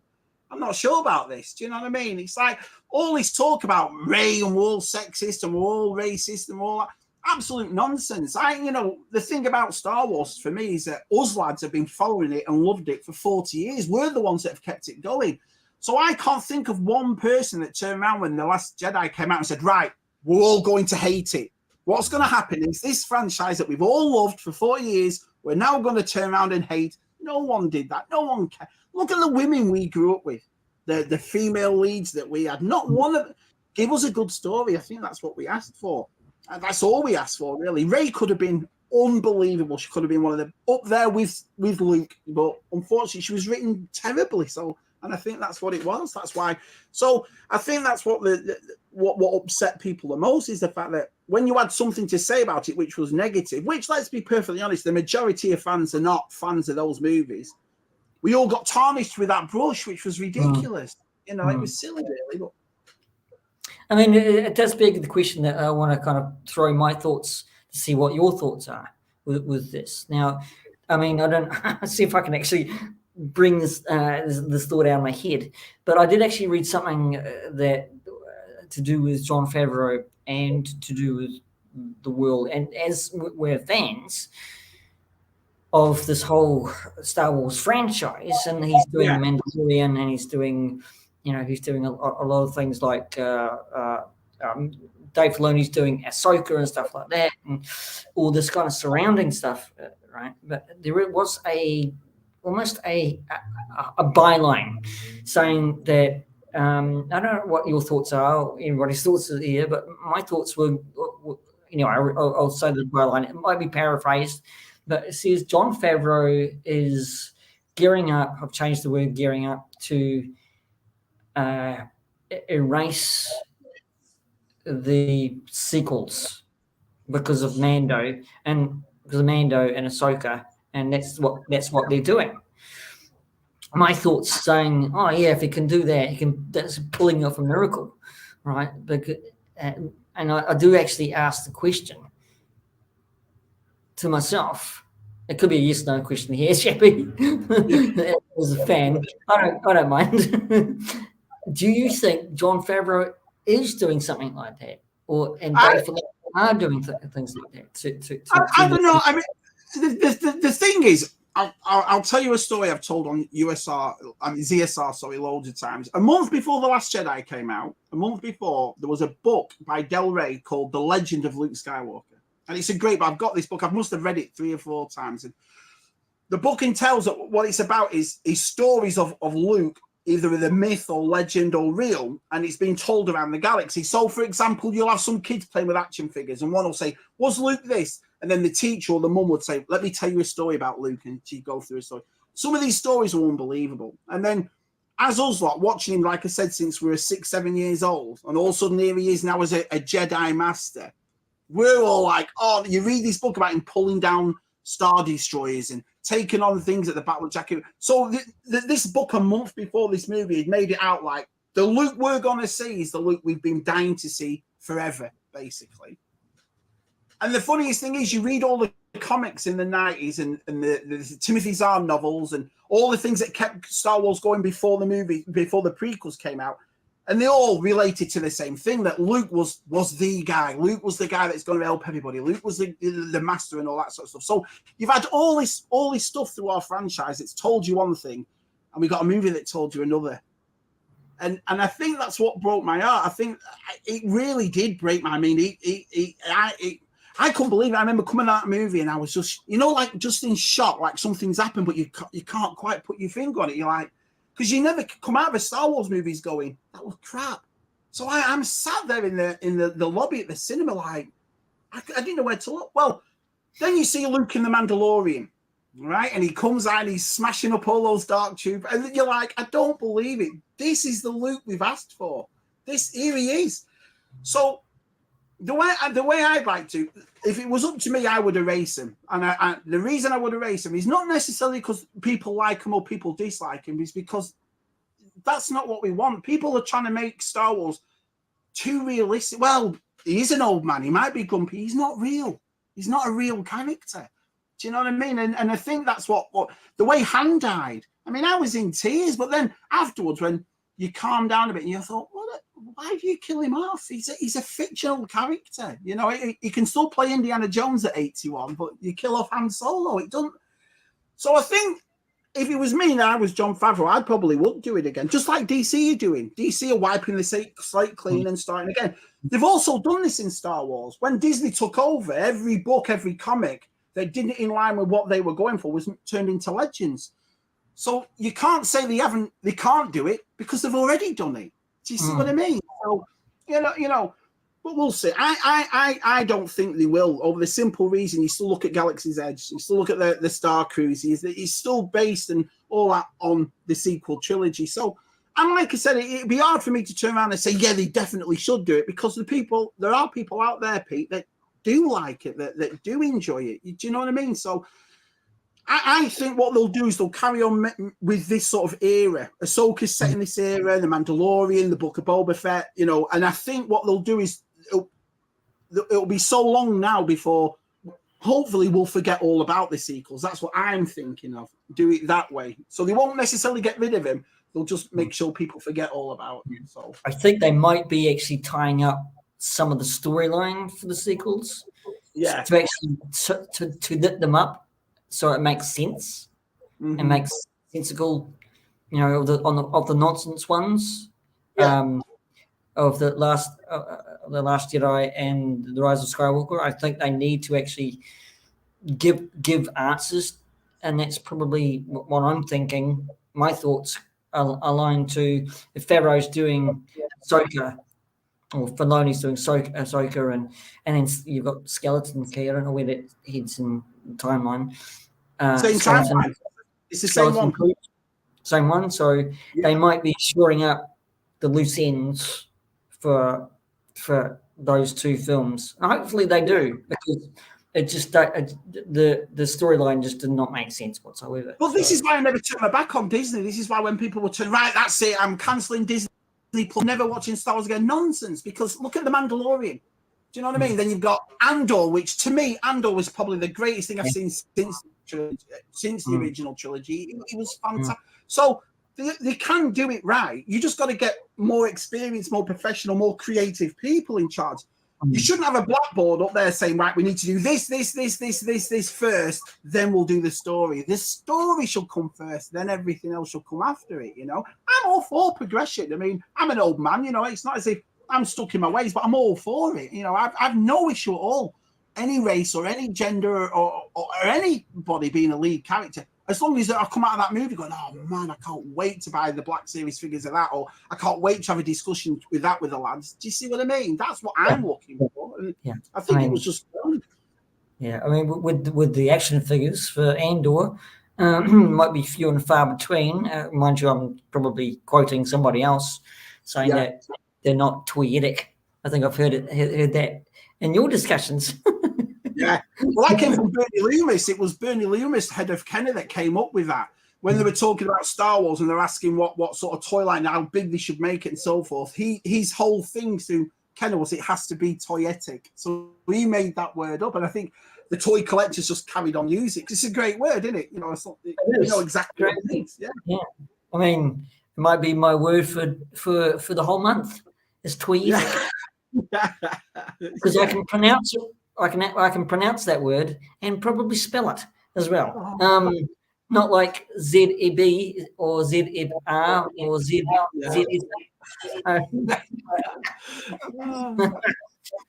I'm not sure about this. Do you know what I mean? It's like all this talk about Rey and we're all sexist and we're all racist and all that. Absolute nonsense. The thing about Star Wars for me is that us lads have been following it and loved it for 40 years. We're the ones that have kept it going. So I can't think of one person that turned around when The Last Jedi came out and said, right, we're all going to hate it. What's going to happen is this franchise that we've all loved for 40 years, we're now going to turn around and hate. No one did that. No one cared. Look at the women we grew up with, the female leads that we had. Not one of them. Give us a good story. I think that's what we asked for. And that's all we asked for, really. Rey could have been unbelievable. She could have been one of them up there with Luke, but unfortunately, she was written terribly. So, and I think that's what it was. That's why. So, I think that's what what upset people the most is the fact that when you had something to say about it, which was negative, which, let's be perfectly honest, the majority of fans are not fans of those movies. We all got tarnished with that brush, which was ridiculous. It was silly, really. But I mean, it does beg the question that I want to kind of throw my thoughts to see what your thoughts are with this. Now, I mean, I don't see if I can actually bring this thought out of my head, but I did actually read something that to do with Jon Favreau and to do with the world. And as we're fans of this whole Star Wars franchise, and he's doing Mandalorian, and he's doing a lot of things like Dave Filoni's doing Ahsoka and stuff like that, and all this kind of surrounding stuff, right? But there was almost a byline saying that I don't know what your thoughts are, everybody's thoughts are here, but my thoughts were I'll say the byline. It might be paraphrased, but it says Jon Favreau is gearing up. I've changed the word gearing up to erase the sequels because of Mando and Ahsoka, and that's what they're doing. My thoughts saying, oh yeah, if he can do that, that's pulling off a miracle, right? Because, and I do actually ask the question to myself. It could be a yes/no question here, Shabby. As a fan, I don't mind. Do you think Jon Favreau is doing something like that, and Dave Filoni are doing things like that? I don't know. I mean, the thing is, I'll tell you a story I've told on ZSR, loads of times. A month before The Last Jedi came out, there was a book by Del Rey called The Legend of Luke Skywalker. And it's a great book. I've got this book. I must have read it 3 or 4 times. And the book entails that what it's about is stories of Luke, either the myth or legend or real, and it's being told around the galaxy. So, for example, you'll have some kids playing with action figures, and one will say, was Luke this? And then the teacher or the mum would say, let me tell you a story about Luke, and she'd go through a story. Some of these stories are unbelievable. And then, as us lot, watching him, like I said, since we were 6-7 years old, and all of a sudden here he is now as a Jedi Master, we're all like, oh, you read this book about him pulling down Star Destroyers and taking on things at the Battle of Jakku. So this book, a month before this movie, had made it out like the Luke we're going to see is the Luke we've been dying to see forever, basically. And the funniest thing is, you read all the comics in the 90s and the Timothy Zahn novels and all the things that kept Star Wars going before the prequels came out, and they all related to the same thing, that Luke was the guy. Luke was the guy that's going to help everybody. Luke was the master and all that sort of stuff. So you've had all this stuff through our franchise. It's told you one thing, and we got a movie that told you another. And I think that's what broke my heart. I think it really did break my. I mean, I couldn't believe it. I remember coming out of that movie and I was just, like just in shock, like something's happened, but you can't quite put your finger on it. You're like, because you never come out of a Star Wars movies going, that was crap. So I'm sat there in the lobby at the cinema, like I didn't know where to look. Well, then you see Luke in The Mandalorian, right? And he comes out and he's smashing up all those dark tubes, and you're like, I don't believe it. This is the Luke we've asked for. Here he is. So the way I'd like to, if it was up to me, I would erase him. And the reason I would erase him is not necessarily because people like him or people dislike him, is because that's not what we want. People are trying to make Star Wars too realistic. Well, he is an old man. He might be grumpy. He's not real. He's not a real character. Do you know what I mean? And I think that's what the way Han died. I mean, I was in tears, but then afterwards, when you calm down a bit and you thought, why do you kill him off? He's a fictional character. He can still play Indiana Jones at 81, but you kill off Han Solo. It doesn't. So I think if it was me and I was Jon Favreau, I probably would do it again, just like DC are doing. DC are wiping the slate clean and starting again. They've also done this in Star Wars. When Disney took over, every book, every comic that didn't in line with what they were going for was turned into Legends. So you can't say they can't do it, because they've already done it. Do you see what I mean? So, but we'll see. I don't think they will, over the simple reason you still look at Galaxy's Edge, you still look at the Star Cruises, it's still based and all that on the sequel trilogy. So, and like I said, it'd be hard for me to turn around and say, yeah, they definitely should do it, because there are people out there, Pete, that do like it, that do enjoy it. Do you know what I mean? So I think what they'll do is they'll carry on with this sort of era. Ahsoka's set in this era, The Mandalorian, the Book of Boba Fett, and I think what they'll do is it'll be so long now before, hopefully, we'll forget all about the sequels. That's what I'm thinking of. Do it that way. So they won't necessarily get rid of him. They'll just make sure people forget all about him. So I think they might be actually tying up some of the storyline for the sequels. Yeah. To actually to knit them up, so it makes sense and makes sensical, of the nonsense ones, of the last Jedi and the Rise of Skywalker. I think they need to actually give answers, and that's probably what I'm thinking. My thoughts are aligned to if Favreau's doing Ahsoka, or Filoni's doing Ahsoka, and then you've got Skeleton Key. I don't know where that heads in the timeline. Same timeline. It's the same one. Same one. So they might be shoring up the loose ends for those two films. And hopefully they do, because it just the storyline just did not make sense whatsoever. Well, this is why I never turned my back on Disney. This is why when people would turn, right, that's it, I'm cancelling Disney Plus, never watching Star Wars again. Nonsense, because look at The Mandalorian. Do you know what I mean? Then you've got Andor, which to me, Andor was probably the greatest thing I've seen since the original trilogy. It was fantastic. So they can do it right. You just got to get more experienced, more professional, more creative people in charge. You shouldn't have a blackboard up there saying, right, we need to do this first, then we'll do the story. The story should come first, then everything else should come after it, I'm all for progression. I mean, I'm an old man, it's not as if I'm stuck in my ways, but I'm all for it. I've no issue at all. Any race or any gender or anybody being a lead character, as long as I come out of that movie going, oh man, I can't wait to buy the Black Series figures of that, or I can't wait to have a discussion with the lads. Do you see what I mean? That's what I'm looking for. And I think it was just fun. Yeah, I mean, with the action figures for Andor, might be few and far between. Mind you, I'm probably quoting somebody else saying that they're not toyetic. I think I've heard that in your discussions. Yeah, well, that came from Bernie Loomis. It was Bernie Loomis, head of Kenner, that came up with that. When they were talking about Star Wars and they're asking what sort of toy line, how big they should make it and so forth, his whole thing to kennels, it has to be toyetic. So we made that word up, and I think the toy collectors just carried on using it. It's a great word, isn't it? You know, we know exactly what it means. Yeah. I mean, it might be my word for the whole month. It's toyetic. Because I can pronounce it. I can pronounce that word and probably spell it as well. Not like ZEB or ZER or ZES.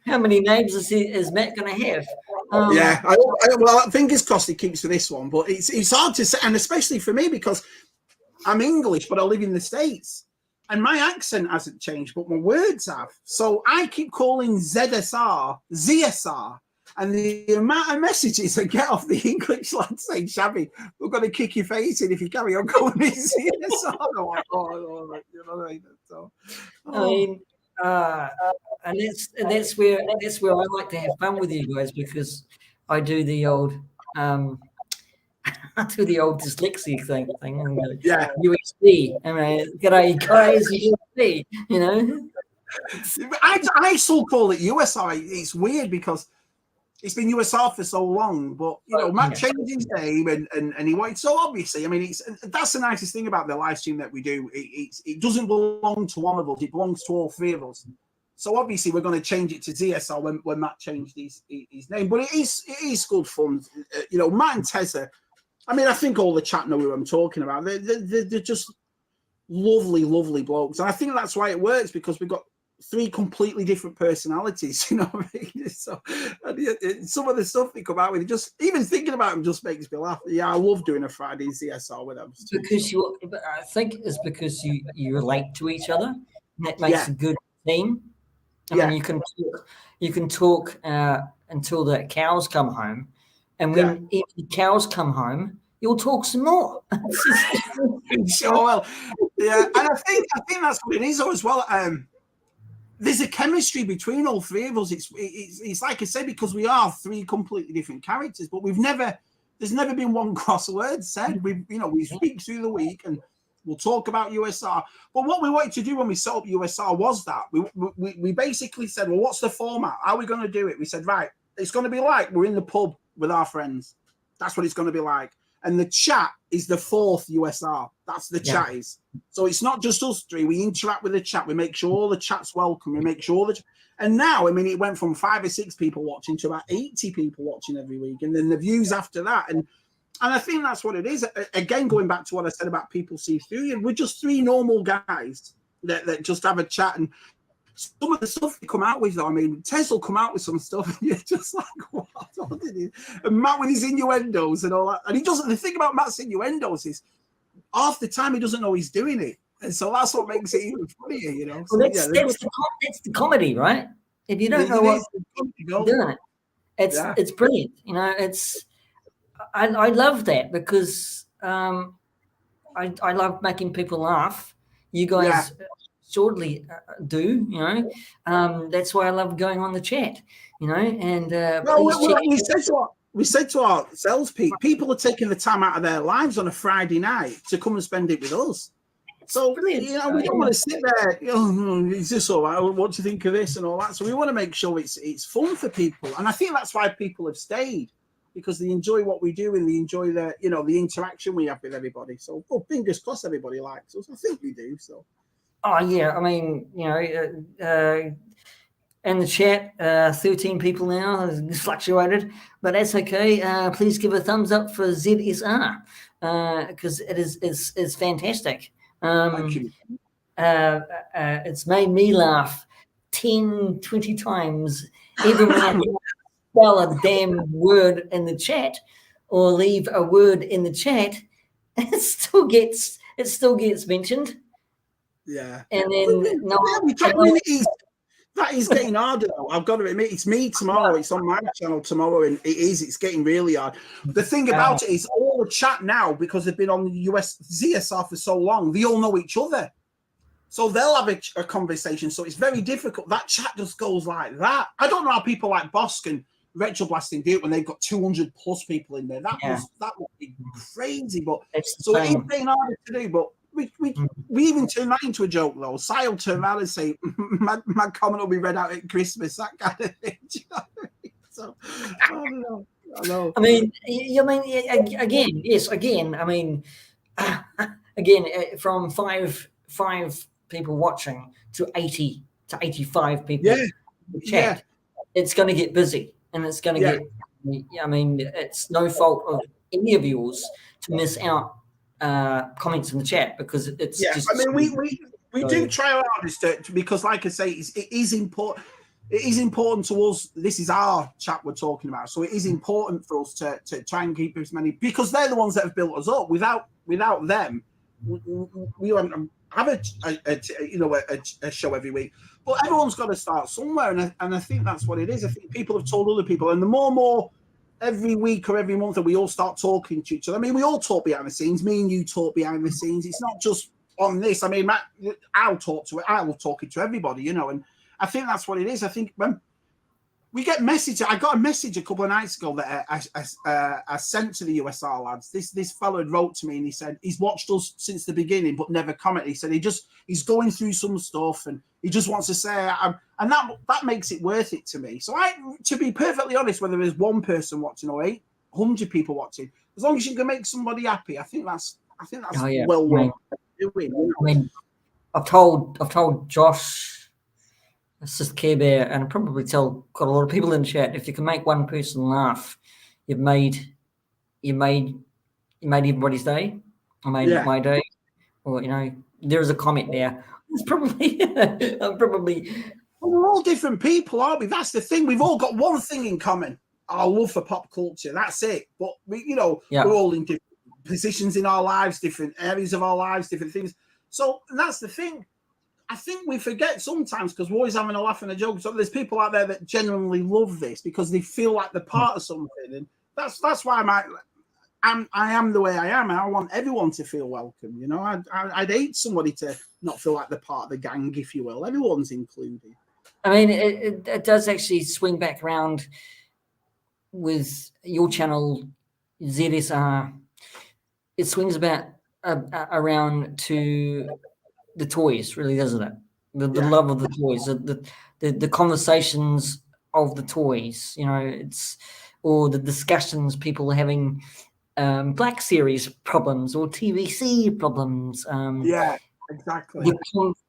How many names is Matt going to have? Well, fingers crossed he keeps for this one, but it's hard to say, and especially for me because I'm English, but I live in the States. And my accent hasn't changed, but my words have. So I keep calling ZSR, and the amount of messages I get off the English lads saying, Shabby, we're going to kick your face in if you carry on calling me ZSR. I'm like, you know what I mean? So, I mean, and that's where I like to have fun with you guys, because I do the old dyslexia thing. USB. I mean, g'day guys, USB. You know, I still call it USR. It's weird because it's been USR for so long, but you know, Matt changed his name and he wanted. So obviously, I mean, that's the nicest thing about the live stream that we do. It doesn't belong to one of us; it belongs to all three of us. So obviously, we're going to change it to ZSR when Matt changed his name. But it is good fun. You know, Matt and Tessa. I mean, I think all the chat know who I'm talking about. They're just lovely, lovely blokes, and I think that's why it works, because we've got three completely different personalities. You know what I mean? So some of the stuff they come out with, just even thinking about them just makes me laugh. Yeah, I love doing a Friday CSR with them. Because I think it's because you relate to each other, and that makes a good team. I mean, you can talk until the cows come home, and when the cows come home, you'll talk some more. Sure, well, yeah, and I think that's what it is as well. There's a chemistry between all three of us. It's like I said, because we are three completely different characters, but there's never been one cross word said. We speak through the week and we'll talk about USR. But what we wanted to do when we set up USR was that we basically said, well, what's the format? How are we going to do it? We said, right, it's going to be like we're in the pub with our friends. That's what it's going to be like. And the chat is the fourth USR. That's the chat is. So it's not just us three. We interact with the chat. We make sure all the chat's welcome. We make sure and now, I mean, it went from 5 or 6 people watching to about 80 people watching every week. And then the views after that. And I think that's what it is. Again, going back to what I said about people see through you, we're just 3 normal guys that just have a chat. And some of the stuff they come out with, though, I mean, Tess will come out with some stuff, and you're just like, what did he? And Matt with his innuendos and all that. And he doesn't. The thing about Matt's innuendos is, half the time he doesn't know he's doing it, and so that's what makes it even funnier, you know. Well, that's the comedy, right? If you don't know what you're doing, it's brilliant. You know, I love that, because I love making people laugh. You guys. Shortly do, you know, that's why I love going on the chat, you know, and we said to ourselves, people are taking the time out of their lives on a Friday night to come and spend it with us. So brilliant. You know, we don't want to sit there, you know, is this all right? What do you think of this and all that? So we want to make sure it's fun for people, and I think that's why people have stayed, because they enjoy what we do and they enjoy the interaction we have with everybody. So fingers crossed everybody likes us. I think we do. So. Oh, yeah. I mean, you know, in the chat, 13 people now has fluctuated, but that's okay. Please give a thumbs up for ZSR, because it is fantastic. Thank you. It's made me laugh 10, 20 times, even when I spell a damn word in the chat or leave a word in the chat, it still gets mentioned. Yeah, and then that is getting harder though. I've got to admit, it's me tomorrow. It's on my channel tomorrow, and it's getting really hard. The thing about it is, all the chat now, because they've been on the ZSR for so long, they all know each other, so they'll have a conversation. So it's very difficult. That chat just goes like that. I don't know how people like Bosk and Retroblasting do it when they've got 200 plus people in there. That would be crazy. But so it is getting harder to do, but. we even turn that into a joke though. Si will turn around and say, my comment will be read out at Christmas, that kind of thing. Do you know what I mean? So I don't know. I know. I mean, again, yes, again. I mean, again, from five people watching to 80 to 85 people in the chat, it's going to get busy, and it's going to get. I mean, it's no fault of any of yours to miss out comments in the chat, because it's just. I mean, we do try our hardest to, because, like I say, it is important. It is important to us. This is our chat we're talking about, so it is important for us to try and keep as many, because they're the ones that have built us up. Without them, we wouldn't have a show every week. But everyone's got to start somewhere, and I think that's what it is. I think people have told other people, and the more and more every week or every month that we all start talking to each other. I mean, we all talk behind the scenes. Me and you talk behind the scenes. It's not just on this. I mean, Matt, I will talk it to everybody, you know, and I think that's what it is. I think when we get messages, I got a message a couple of nights ago that I sent to the USR lads. This fellow had wrote to me and he said he's watched us since the beginning but never commented. He said he's going through some stuff and he just wants to say, and that makes it worth it to me. So to be perfectly honest, whether there's one person watching or 800 people watching, as long as you can make somebody happy, I think that's well worth doing. I mean, I've told Josh, it's just Care Bear, and I probably tell quite a lot of people in the chat, if you can make one person laugh, you've made everybody's day. I made my day. Or, you know, there's a comment there. It's probably we're all different people, aren't we? That's the thing. We've all got one thing in common: our love for pop culture. That's it. But we're all in different positions in our lives, different areas of our lives, different things. So that's the thing. I think we forget sometimes, because we're always having a laugh and a joke. So there's people out there that genuinely love this because they feel like they're part of something, and that's why I am the way I am. And I want everyone to feel welcome. You know, I'd hate somebody to not feel like they're part of the gang, if you will. Everyone's included. I mean, it does actually swing back around with your channel, ZSR. It swings about around to the toys, really, doesn't it? The love of the toys, the conversations of the toys, you know, or the discussions people are having, Black Series problems or TVC problems. Exactly.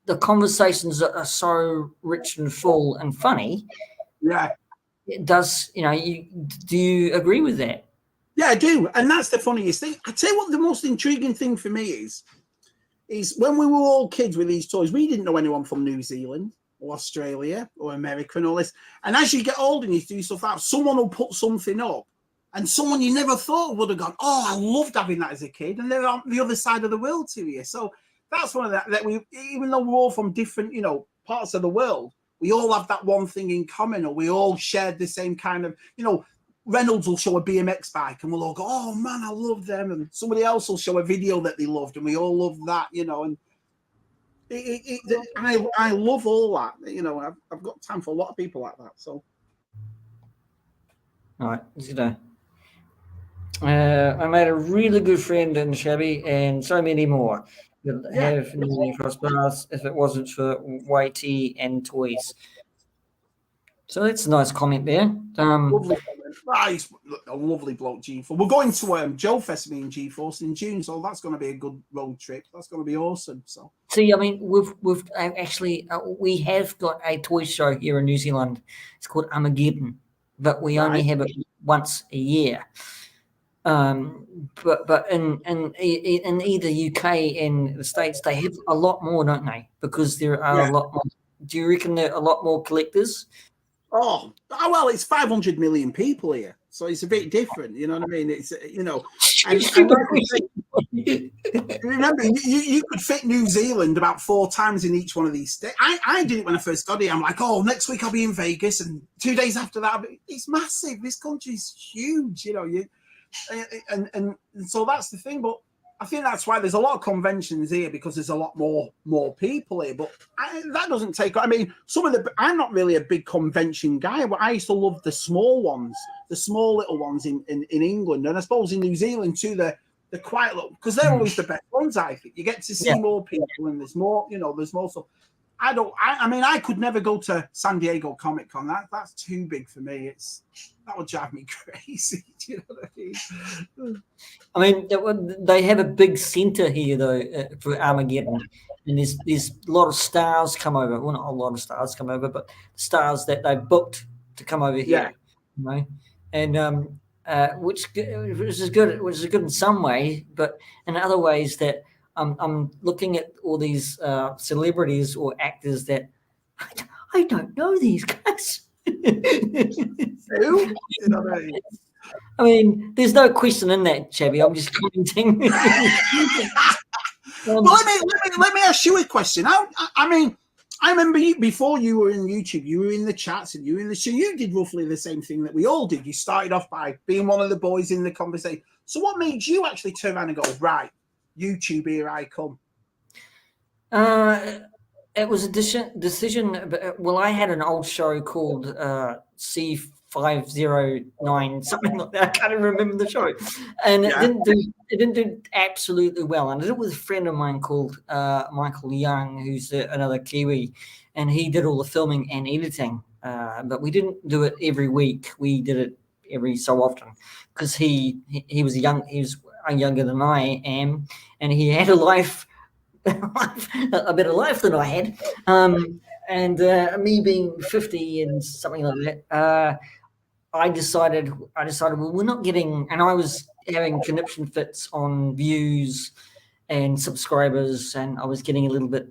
The conversations are so rich and full and funny. Yeah. It does, you know, do you agree with that? Yeah, I do. And that's the funniest thing. I tell you what, the most intriguing thing for me is when we were all kids with these toys, we didn't know anyone from New Zealand or Australia or America and all this. And as you get older and you do stuff out, someone will put something up, and someone you never thought would have gone, oh, I loved having that as a kid, and they're on the other side of the world to you. So that's one of that we, even though we're all from different, you know, parts of the world, we all have that one thing in common, or we all shared the same kind of, you know, Reynolds will show a BMX bike and we'll all go, oh man, I love them. And somebody else will show a video that they loved and we all love that, you know. And I love all that, you know. I've got time for a lot of people like that. So, all right, I made a really good friend in Shabby, and so many more would have cross paths if it wasn't for YT and toys. So that's a nice comment there. Lovely comment. He's a lovely bloke, G4. We're going to Joe Fest, me and G-Force in June, so that's going to be a good road trip. That's going to be awesome. So, see, I mean, we've actually we have got a toy show here in New Zealand. It's called Armageddon, but we only have it once a year. But in either UK and the States, they have a lot more, don't they? Because there are a lot more. Do you reckon there are a lot more collectors? Oh, well, it's 500 million people here, so it's a bit different. You know what I mean? It's, you know, and remember, you could fit New Zealand about 4 times in each one of these states. I did it when I first got here. I'm like, oh, next week I'll be in Vegas, and 2 days after that, it's massive. This country's huge, you know. And so that's the thing, but I think that's why there's a lot of conventions here, because there's a lot more people here. But that doesn't take. I mean, I'm not really a big convention guy, but I used to love the small ones, the small little ones in England, and I suppose in New Zealand too. the quiet look, because they're always the best ones. I think you get to see more people, and there's more, there's more stuff. I mean, I could never go to San Diego Comic Con. That's too big for me. That would drive me crazy. Do you know what I mean, they have a big center here though for Armageddon, and there's a lot of stars come over. Well, not a lot of stars come over, but stars that they booked to come over here. Yeah. And which is good. Which is good in some way, but in other ways that I'm looking at all these celebrities or actors that I don't know these guys. Who? I mean, there's no question in that, Shabby. I'm just commenting. Well, let me ask you a question. I mean, I remember before you were in YouTube, you were in the chats and you were in the show. You did roughly the same thing that we all did. You started off by being one of the boys in the conversation. So what made you actually turn around and go, right, YouTube, here I come? It was a decision. Well, I had an old show called C509, something like that. I can't even remember the show, and it didn't do absolutely well. And I did it with a friend of mine called Michael Young, who's another Kiwi, and he did all the filming and editing. But we didn't do it every week. We did it every so often because he was younger than I am, and he had a life. A better life than I had, and me being 50 and something like that, I decided well, we're not getting, and I was having conniption fits on views and subscribers, and I was getting a little bit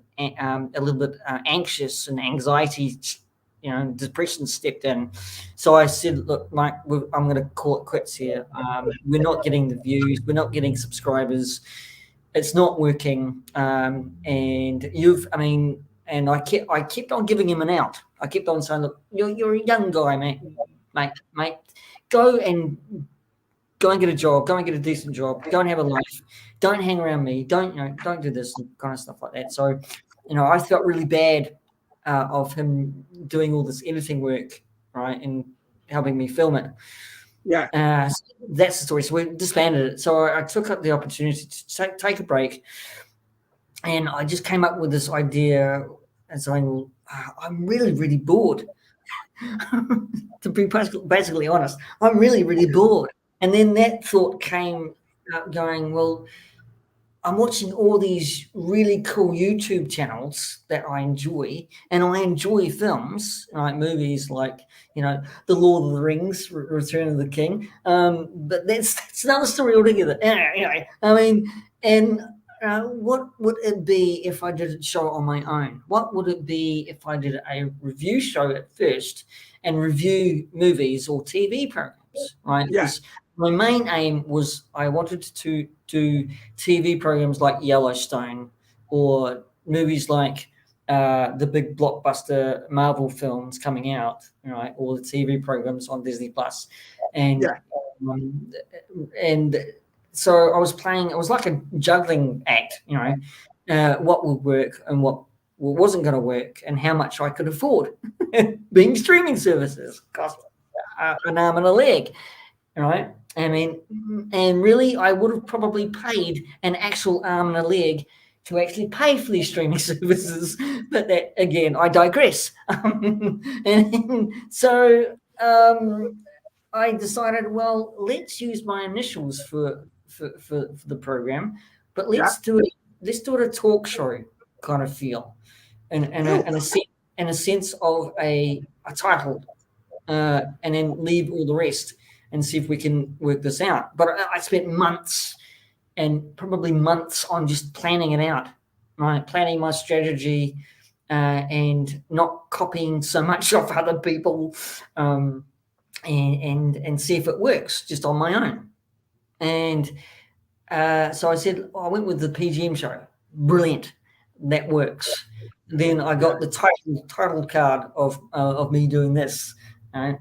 anxious, and anxiety, depression stepped in. So I said, look, Mike, I'm going to call it quits here. We're not getting the views, we're not getting subscribers. It's not working, and I kept on giving him an out. I kept on saying, look, you're a young guy, mate, go and get a job, go and get a decent job, go and have a life, don't hang around me, don't do this kind of stuff like that. So, I felt really bad of him doing all this editing work, right, and helping me film it. Yeah. So that's the story. So we disbanded it. So I took up the opportunity to take a break, and I just came up with this idea and saying, well, I'm really, really bored. To be basically honest, I'm really, really bored. And then that thought came up going, well, I'm watching all these really cool YouTube channels that I enjoy, and I enjoy films, like movies like, The Lord of the Rings, Return of the King. But that's another story altogether. Anyway, I mean, and what would it be if I did a show on my own? What would it be if I did a review show at first and review movies or TV programs, right? Yeah. My main aim was I wanted to do TV programs like Yellowstone or movies like the big blockbuster Marvel films coming out, right? Or the TV programs on Disney Plus, and so I was playing. It was like a juggling act, what would work and what wasn't going to work, and how much I could afford. Being streaming services cost an arm and a leg, right? I mean, and really, I would have probably paid an actual arm and a leg to actually pay for these streaming services. But that, again, I digress. And so I decided, well, let's use my initials for the program, but let's do it a talk show kind of feel, and a sense of a title, and then leave all the rest and see if we can work this out. But I spent months on just planning it out, right? Planning my strategy, and not copying so much of other people, and see if it works just on my own. And so I said, I went with the P.G.M Show. Brilliant, that works. Then I got the title card of me doing this. And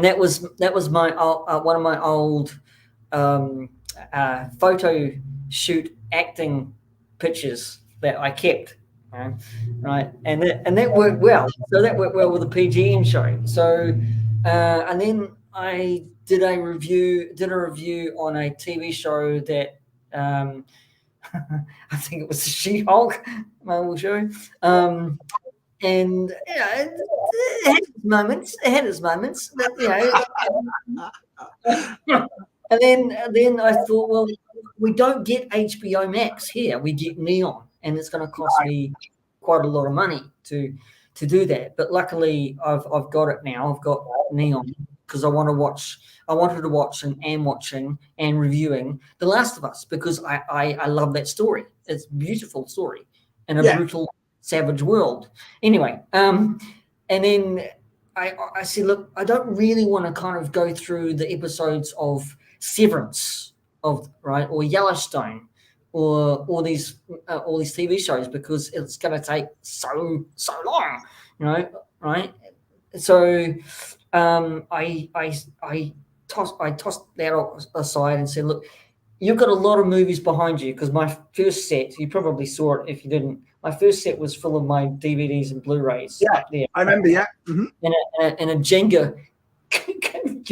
that was my one of my old photo shoot acting pictures that I kept, right? And that worked well. So that worked well with the P.G.M Show. So and then I did a review on a TV show that I think it was the She-Hulk Marvel show. And it had its moments. It had its moments, but and then I thought, well, we don't get HBO Max here. We get Neon, and it's going to cost me quite a lot of money to do that. But luckily, I've got it now. I've got Neon because I wanted to watch and am watching and reviewing The Last of Us because I love that story. It's a beautiful story in a brutal, savage world. Anyway, and then I said, look, I don't really want to kind of go through the episodes of Severance or Yellowstone or all these TV shows because it's going to take so long, right? So I tossed that aside and said, look, you've got a lot of movies behind you because my first set, you probably saw it if you didn't. My first set was full of my DVDs and Blu-rays up there. I remember, mm-hmm. And a Jenga pattern,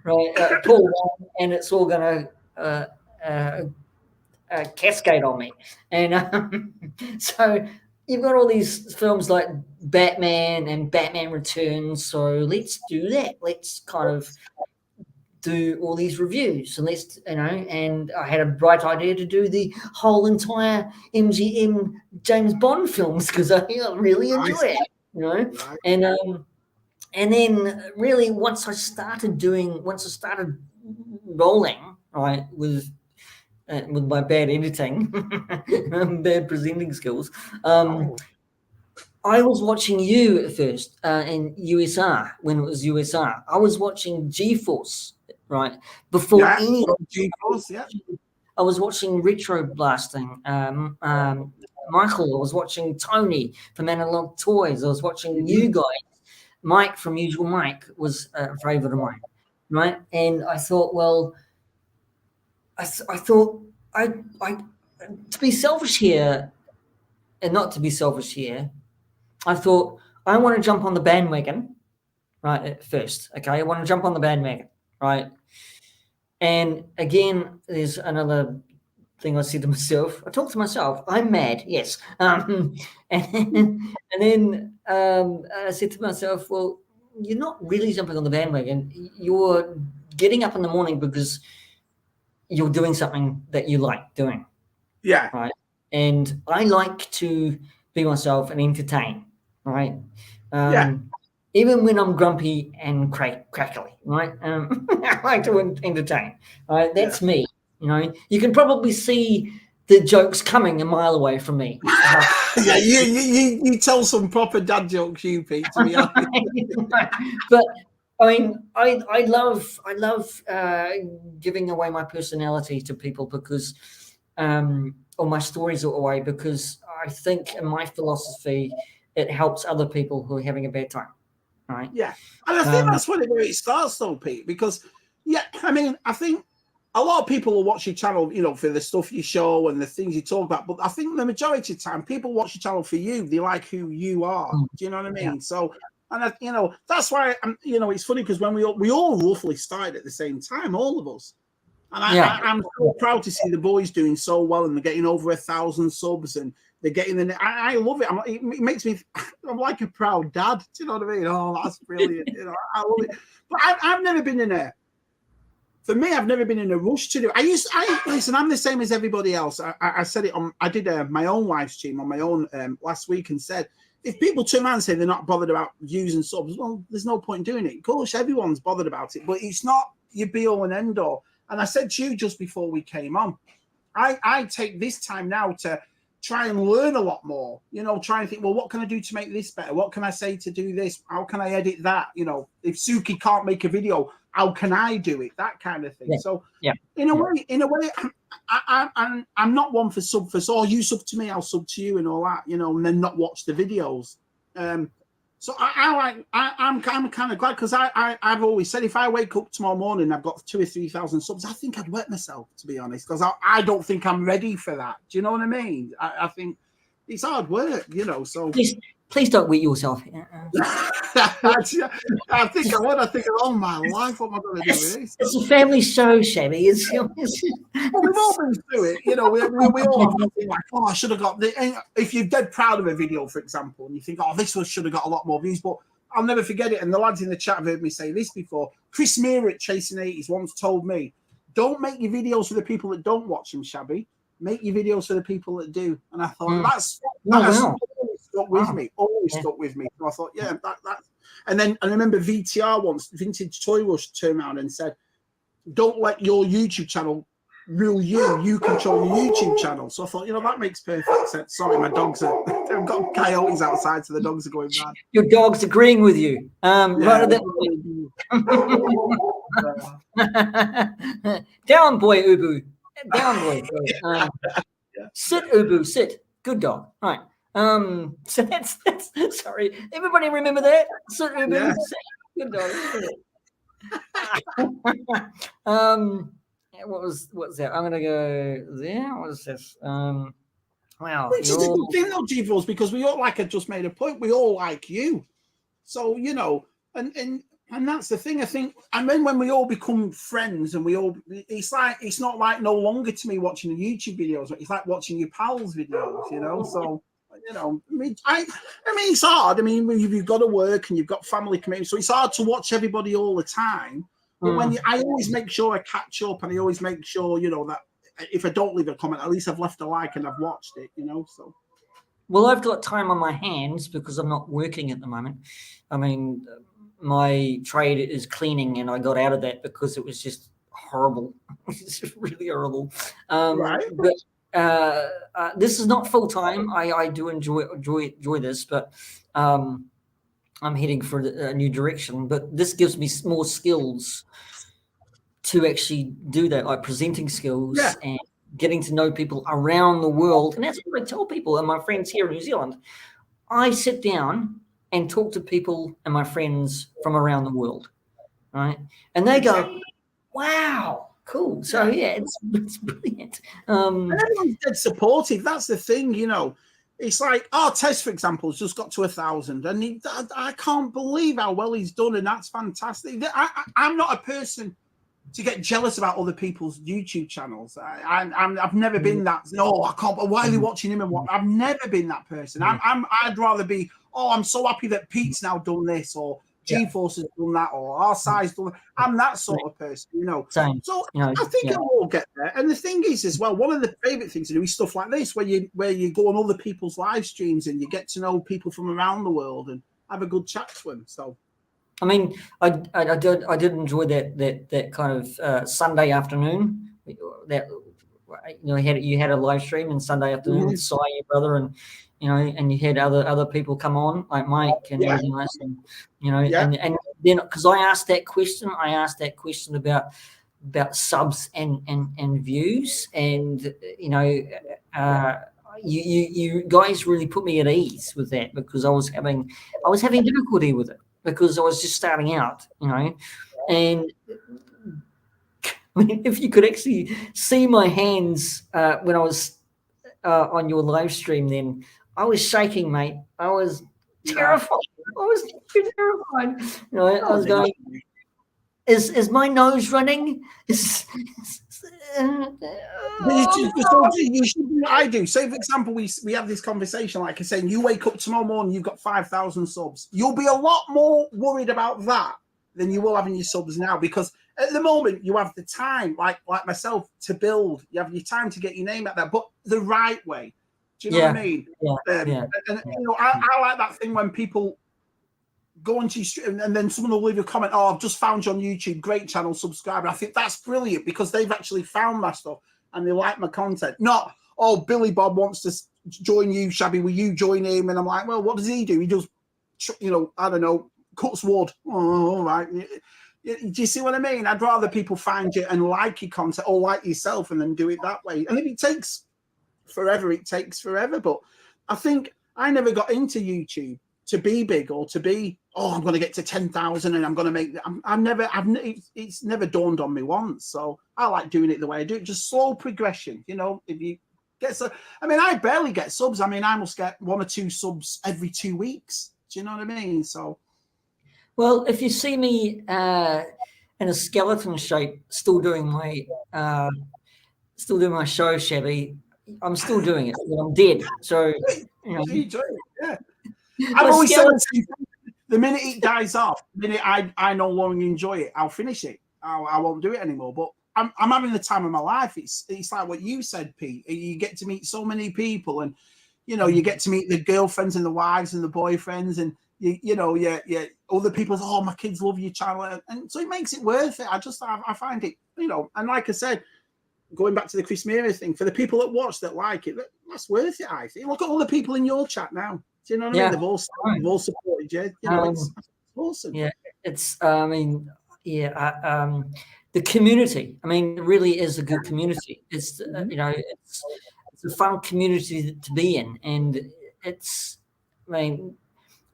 right? Pull one, and it's all going to cascade on me. And so you've got all these films like Batman and Batman Returns. So let's do that. Let's kind of do all these reviews and and I had a bright idea to do the whole entire MGM James Bond films because I really enjoy it, and then really once I started rolling with my bad editing, bad presenting skills, I was watching you at first in USR when it was USR. I was watching G-Force. Right before any G-Force, I was watching Retro Blasting. Michael, I was watching Tony from Analog Toys. I was watching you guys. Mike from Usual Mike was a favorite of mine, right? And I thought, well, I thought to be selfish here, and not to be selfish here. I thought I want to jump on the bandwagon, right? At first, okay, I want to jump on the bandwagon. Right. And again, there's another thing I said to myself. I talk to myself. I'm mad. Yes. And then I said to myself, well, you're not really jumping on the bandwagon. You're getting up in the morning because you're doing something that you like doing. Yeah. Right. And I like to be myself and entertain. Right. Even when I'm grumpy and crackly, right? I like to entertain, right? That's me, You can probably see the jokes coming a mile away from me. Yeah, you tell some proper dad jokes, you Pete. To be honest. But I mean, I love giving away my personality to people because, or my stories away because I think in my philosophy it helps other people who are having a bad time. Right. Yeah, and I think that's where it starts, though, Pete. Because, I mean, I think a lot of people will watch your channel, for the stuff you show and the things you talk about. But I think the majority of the time, people watch your channel for you. They like who you are. Do you know what I mean? Yeah. So, and that's why it's funny because when we all roughly started at the same time, all of us. And I'm so proud to see the boys doing so well and they're getting over 1,000 subs and they're getting I love it. It makes me, I'm like a proud dad. Do you know what I mean? Oh, that's brilliant. I love it. But I've never been in a, for me, I've never been in a rush to do it. Listen, I'm the same as everybody else. I said it I did my own live stream on my own last week and said, if people turn around and say they're not bothered about views and subs, well, there's no point in doing it. Of course, everyone's bothered about it, but it's not your be all and end all. And I said to you just before we came on, I take this time now to try and learn a lot more, try and think, well, what can I do to make this better? What can I say to do this? How can I edit that? If Suki can't make a video, how can I do it? That kind of thing. Yeah. So in a way, I'm not one for sub for, so you sub to me, I'll sub to you and all that, and then not watch the videos. So I'm kind of glad because I've always said if I wake up tomorrow morning and I've got 2,000 or 3,000 subs, I think I'd wet myself, to be honest, because I don't think I'm ready for that. Do you know what I mean? I think it's hard work, So Please don't wet yourself. I think I would. I think, oh my life, what am I going to do with this? It's a family show, Shabby. Well, we've all been through it, you know. We all have nothing like, oh, I should have got the. If you're dead proud of a video, for example, and you think, oh, this one should have got a lot more views, but I'll never forget it. And the lads in the chat have heard me say this before. Chris Meara at Chasing 80s once told me, don't make your videos for the people that don't watch them, Shabby. Make your videos for the people that do. And I thought, that's always stuck with me. Always stuck with me. So I thought, yeah, that. And then I remember VTR once, Vintage Toy Rush, turned around and said, don't let your YouTube channel rule you. You control your YouTube channel. So I thought, that makes perfect sense. Sorry, my dogs I've got coyotes outside, so the dogs are going mad. Your dog's agreeing with you. Right down, boy, Ubu. Down, boy. Sit, Ubu. Sit. Good dog. Right. So that's sorry. Everybody remember that? Sit, Ubu. Yeah. Sit. Good dog. What's that? I'm gonna go there. What is this? Wow. Which is a good thing though, G-Force, because we all, like I just made a point, we all like you. So, and that's the thing, I think. And then when we all become friends and it's not like no longer to me watching the YouTube videos, it's like watching your pals' videos, So, I mean, it's hard. I mean, you've got to work and you've got family commitments, so it's hard to watch everybody all the time. But I always make sure I catch up, and I always make sure, that if I don't leave a comment, at least I've left a like and I've watched it, So. Well, I've got time on my hands because I'm not working at the moment. I mean, my trade is cleaning, and I got out of that because it was just horrible. It's just really horrible. Right. But this is not full time. I do enjoy this, but I'm heading for a new direction. But this gives me more skills to actually do that, like presenting skills and getting to know people around the world. And that's what I tell people and my friends here in New Zealand. I sit down and talk to people and my friends from around the world, right? And they go, wow, cool. So, it's brilliant. And everyone's dead supportive. That's the thing, It's like, Tez, for example, has just got to 1,000. And I can't believe how well he's done, and that's fantastic. I'm not a person to get jealous about other people's YouTube channels. I've never been that. No, I can't. Why are they watching him? And what? I've never been that person. I'd rather be. Oh, I'm so happy that Pete's now done this, or G-Force has done that, or our size done that. I'm that sort of person, Same. So I think it'll all get there. And the thing is, as well, one of the favourite things to do is stuff like this, where you go on other people's live streams and you get to know people from around the world and have a good chat to them. So. I mean, I did enjoy that kind of Sunday afternoon. That you had a live stream on Sunday afternoon with Si, your brother, and and you had other people come on like Mike and everything else, and and then because I asked that question about subs and views, and you guys really put me at ease with that, because I was having difficulty with it, because I was just starting out, and I mean, if you could actually see my hands when I was on your live stream, then I was shaking, mate. I was terrified. I was terrified. I was going, is my nose running? You should do what I do. Say, for example, we have this conversation, like I say, you wake up tomorrow morning, you've got 5,000 subs. You'll be a lot more worried about that than you will having your subs now, because at the moment you have the time, like myself, to build. You have your time to get your name out there, but the right way. Do you know what I mean? I like that thing when people go onto your stream and then someone will leave a comment, oh, I've just found you on YouTube, great channel, subscribe. And I think that's brilliant, because they've actually found my stuff and they like my content. Not, oh, Billy Bob wants to join you, Shabby, will you join him? And I'm like, well, what does he do? He does, I don't know, cuts wood. Oh, all right. Do you see what I mean? I'd rather people find you and like your content, or like yourself, and then do it that way. And if it takes forever, it takes forever. But I think I never got into YouTube to be big, or to be, I'm going to get to 10,000 and I'm going to make. It's never dawned on me once. So I like doing it the way I do it, just slow progression. If you Get so, I mean, I barely get subs. I mean, I must get 1 or 2 subs every 2 weeks. Do you know what I mean? So, well, if you see me in a skeleton shape, still doing my show, Shabby, I'm still doing it. But I'm dead. So, you know, enjoy it. Yeah. I've always said the minute it dies off, the minute I no longer enjoy it, I'll finish it. I won't do it anymore. But I'm having the time of my life. It's like what you said, Pete. You get to meet so many people, and you know, you get to meet the girlfriends and the wives and the boyfriends, and you know, other people. Oh, my kids love your channel, and so it makes it worth it. I find it, you know, and like I said, going back to the Chris Mira thing, for the people that watch that like it, that's worth it. I think. Look at all the people in your chat now. Do you know what I mean? They've all supported you. You know, it's awesome. Yeah, it's. I mean, yeah. The community. I mean, it really is a good community. It's you know, it's a fun community to be in, and it's. I mean,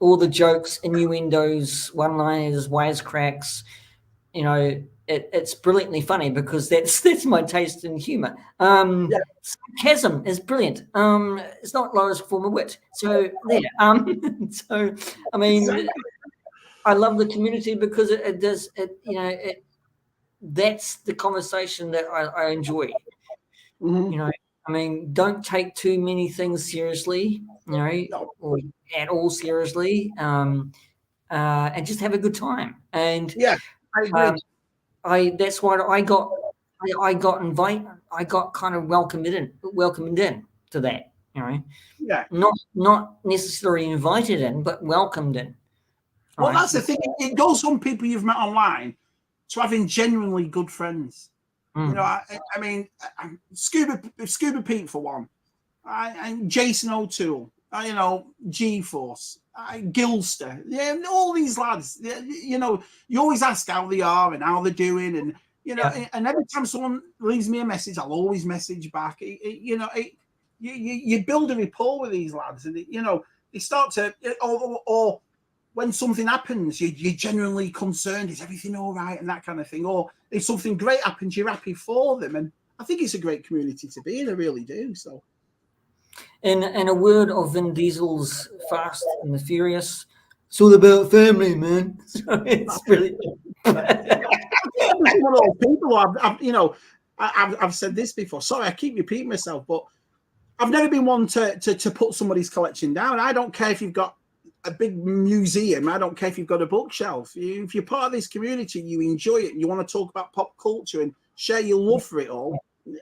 all the jokes, innuendos, one-liners, wisecracks. You know, it's brilliantly funny because that's my taste in humor. Sarcasm is brilliant. It's not lowest form of wit. So there. So I mean, exactly. I love the community because it does. You know, that's the conversation that I enjoy. You know, I mean, don't take too many things seriously. You know, or at all seriously. And just have a good time. And yeah, I agree. That's what I got. I got invited. I got kind of welcomed in to that. You know, not necessarily invited in, but welcomed in. Well, that's the thing. It goes from people you've met online to having genuinely good friends. You know, I mean, Scuba Pete for one, and Jason O'Toole, you know, G-Force, Gilster, yeah, all these lads. You know, you always ask how they are and how they're doing, and you know, and every time someone leaves me a message, I'll always message back. You know, you build a rapport with these lads, and you know, they start to or when something happens, you're genuinely concerned. Is everything all right? And that kind of thing. Or if something great happens, you're happy for them. And I think it's a great community to be in. I really do. So, in a word of Vin Diesel's Fast and the Furious, it's all about family, man. So it's really. One of those people. You know, I've said this before. Sorry, I keep repeating myself, but I've never been one to put somebody's collection down. I don't care if you've got a big museum. I don't care if you've got a bookshelf. If you're part of this community, you enjoy it, and you want to talk about pop culture and share your love for it all,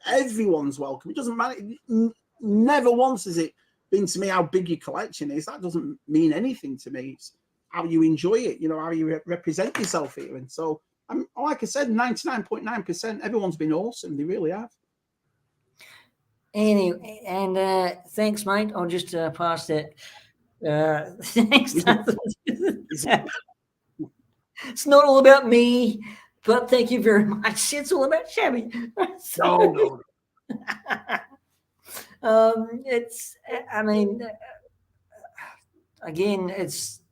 everyone's welcome. It doesn't matter. Never once has it been to me how big your collection is. That doesn't mean anything to me. It's how you enjoy it, you know, how you represent yourself here. And so, like I said, 99.9%, everyone's been awesome. They really have. Anyway, and thanks, mate. I'll just pass that. Thanks. It's not all about me, but thank you very much. It's all about Shabby. No. It's. I mean, again, it's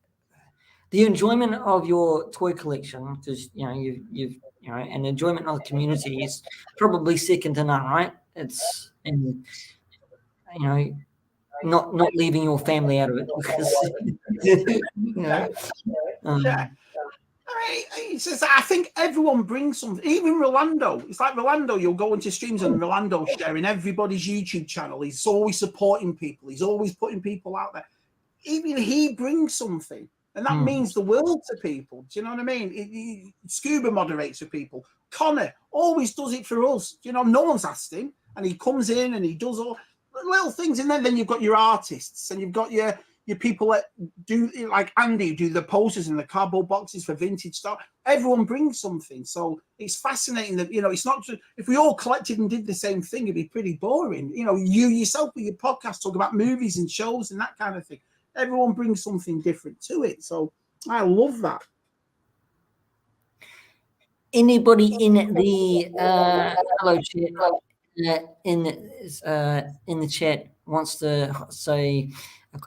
the enjoyment of your toy collection because you know you've you know, and the enjoyment of the community is probably second to none, right? It's and you know. Not leaving your family out of it because you know. I think everyone brings something. Even Rolando, it's like Rolando. You'll go into streams and Rolando sharing everybody's YouTube channel. He's always supporting people. He's always putting people out there. Even he brings something, and that means the world to people. Do you know what I mean? Scuba moderates for people. Connor always does it for us. You know, no one's asked him, and he comes in and he does all little things, and then you've got your artists, and you've got your people that do, like Andy, do the posters and the cardboard boxes for vintage stuff. Everyone brings something, so it's fascinating that, you know, it's not just, if we all collected and did the same thing, it'd be pretty boring. You know, you yourself with your podcast talk about movies and shows and that kind of thing. Everyone brings something different to it, so I love that. Anybody in the hello chat in the chat wants to say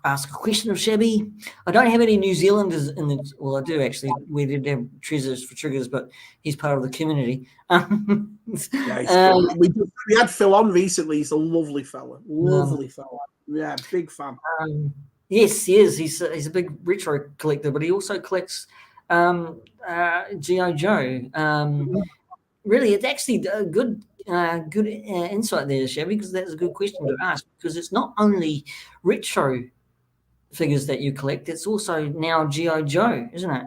ask a question of Shabby. I don't have any New Zealanders in the. Well, I do actually. We did have treasures for triggers, but he's part of the community. We had Phil on recently. He's a lovely fella. Yeah, big fan. Yes, he is. He's a big retro collector, but he also collects G.I. Joe. Really, it's actually a good insight there, Shabby, because that's a good question to ask. Because it's not only retro figures that you collect; it's also now G.I. Joe, isn't it?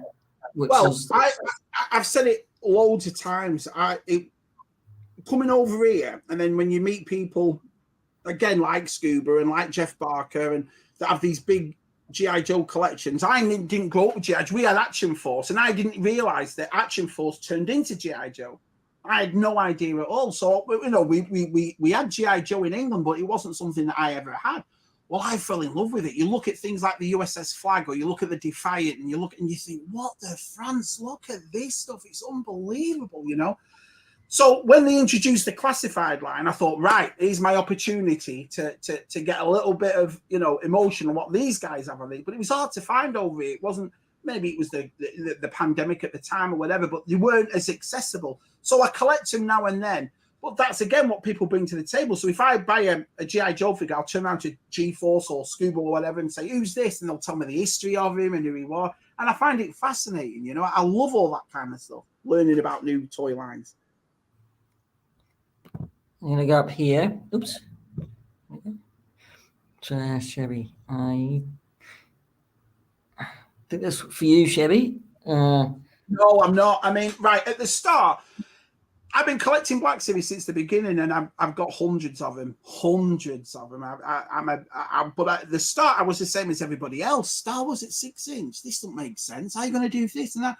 I've said it loads of times. Coming over here, and then when you meet people again like Scuba and like Jeff Barker, and that have these big G.I. Joe collections. I didn't grow up with G.I. Joe. We had Action Force, and I didn't realise that Action Force turned into G.I. Joe. I had no idea at all. So, we had G.I. Joe in England, but it wasn't something that I ever had. Well, I fell in love with it. You look at things like the USS Flag, or you look at the Defiant, and you look and you think, what the France? Look at this stuff. It's unbelievable, So when they introduced the classified line, I thought, right, here's my opportunity to get a little bit of, emotion on what these guys have on it. But it was hard to find over here. It wasn't, maybe it was the pandemic at the time or whatever, but they weren't as accessible. So I collect them now and then. But that's, again, what people bring to the table. So if I buy a G.I. Joe figure, I'll turn around to G-Force or Scuba or whatever and say, who's this? And they'll tell me the history of him and who he was. And I find it fascinating, I love all that kind of stuff, learning about new toy lines. I'm going to go up here. Oops. Shabby. I think that's for you, Shabby. No, I'm not. I mean, right, at the start, I've been collecting Black Series since the beginning, and I've got hundreds of them. But at the start, I was the same as everybody else. Star Wars at 6-inch. This doesn't make sense. How are you going to do this and that?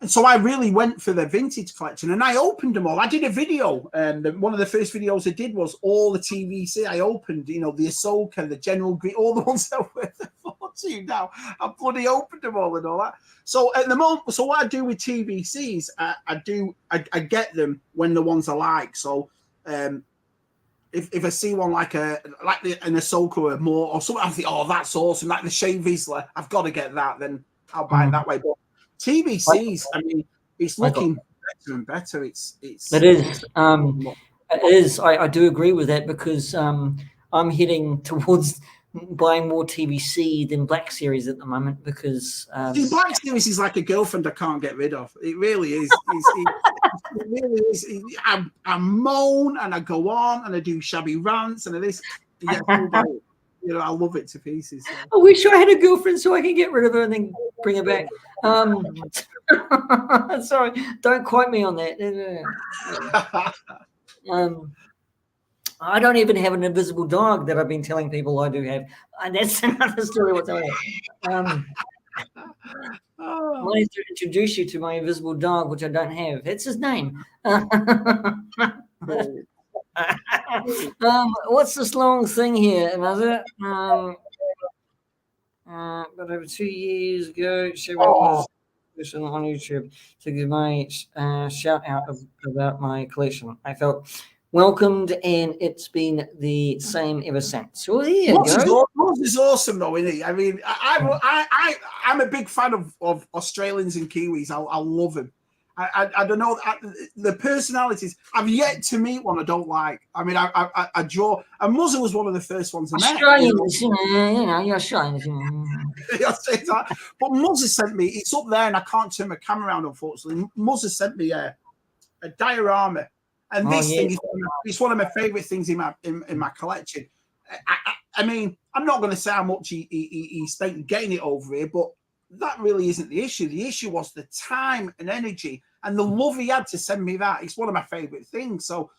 And so I really went for the vintage collection, and I opened them all. I did a video, and one of the first videos I did was all the TVC. I opened, the Ahsoka, the General Green, all the ones that were the 14 now. I bloody opened them all and all that. So at the moment, so what I do with TVCs, I get them when the ones I like. So if I see one like an Ahsoka or more or something, I think, oh, that's awesome. Like the Shea Vizsla, I've got to get that. Then I'll buy it that way. But TVCs, I mean, it's looking better and better. It is. It is. I do agree with that because I'm heading towards buying more TVC than Black Series at the moment because Black Series is like a girlfriend I can't get rid of. It really is. It really is. I moan and I go on and I do shabby rants and this. Yeah, I love it to pieces. So. I wish I had a girlfriend so I can get rid of her and then bring her back. Sorry, don't quote me on that. I don't even have an invisible dog that I've been telling people I do have. And that's another story. What's I wanted to introduce you to my invisible dog, which I don't have. That's his name. What's this long thing here? Another? But over 2 years ago, Shabby was on YouTube to give my shout out about my collection. I felt welcomed, and it's been the same ever since. So there you go. Moz is awesome, though, isn't he? I mean, I'm a big fan of Australians and Kiwis. I love him. I don't know the personalities. I've yet to meet one I don't like. I mean, I draw. And Muzzer was one of the first ones I met. Australians, you're Australians. But Muzzer sent me. It's up there, and I can't turn my camera around. Unfortunately, Muzzer sent me a diorama, and this thing is one of my favourite things in my collection. I mean, I'm not going to say how much he spent getting it over here, but that really isn't the issue. The issue was the time and energy and the love he had to send me that. It's one of my favourite things. So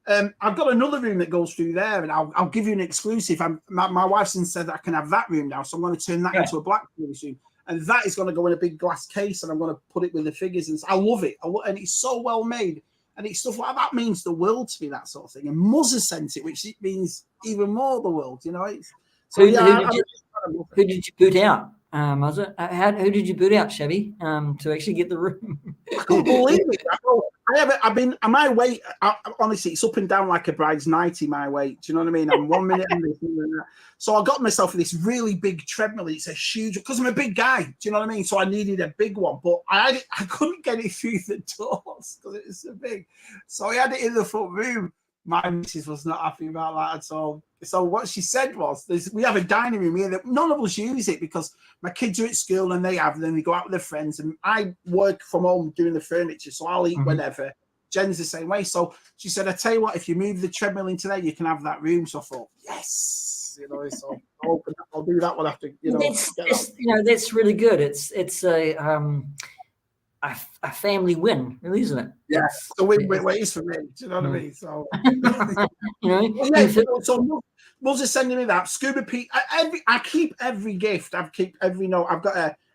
I've got another room that goes through there, and I'll give you an exclusive. My wife's said that I can have that room now, so I'm going to turn that into a Black Series room, and that is going to go in a big glass case, and I'm going to put it with the figures. And I love it, and it's so well made, and it's stuff like that means the world to me, that sort of thing. And Muzzer sent it, which means even more the world. Who did you put out? Who did you boot out, Shabby, to actually get the room? I couldn't believe it. I've been, my weight, honestly, it's up and down like a bride's nightie, my weight. Do you know what I mean? I'm 1 minute and this and that. So I got myself this really big treadmill. It's a huge, because I'm a big guy. Do you know what I mean? So I needed a big one, but I couldn't get it through the doors because it was so big. So I had it in the front room. My missus was not happy about that at all. So what she said was, we have a dining room here that none of us use it because my kids are at school and they go out with their friends, and I work from home doing the furniture, so I'll eat whenever. Jen's the same way. So she said, I tell you what, if you move the treadmill into there, you can have that room. So I thought, yes, so I'll do that one after, that's really good. It's a family win, really, isn't it? Yeah, it's a win-win ways for me. Do you know what I mean? So, so Muzz is sending me that Scuba Pete. I keep every gift. I keep every note.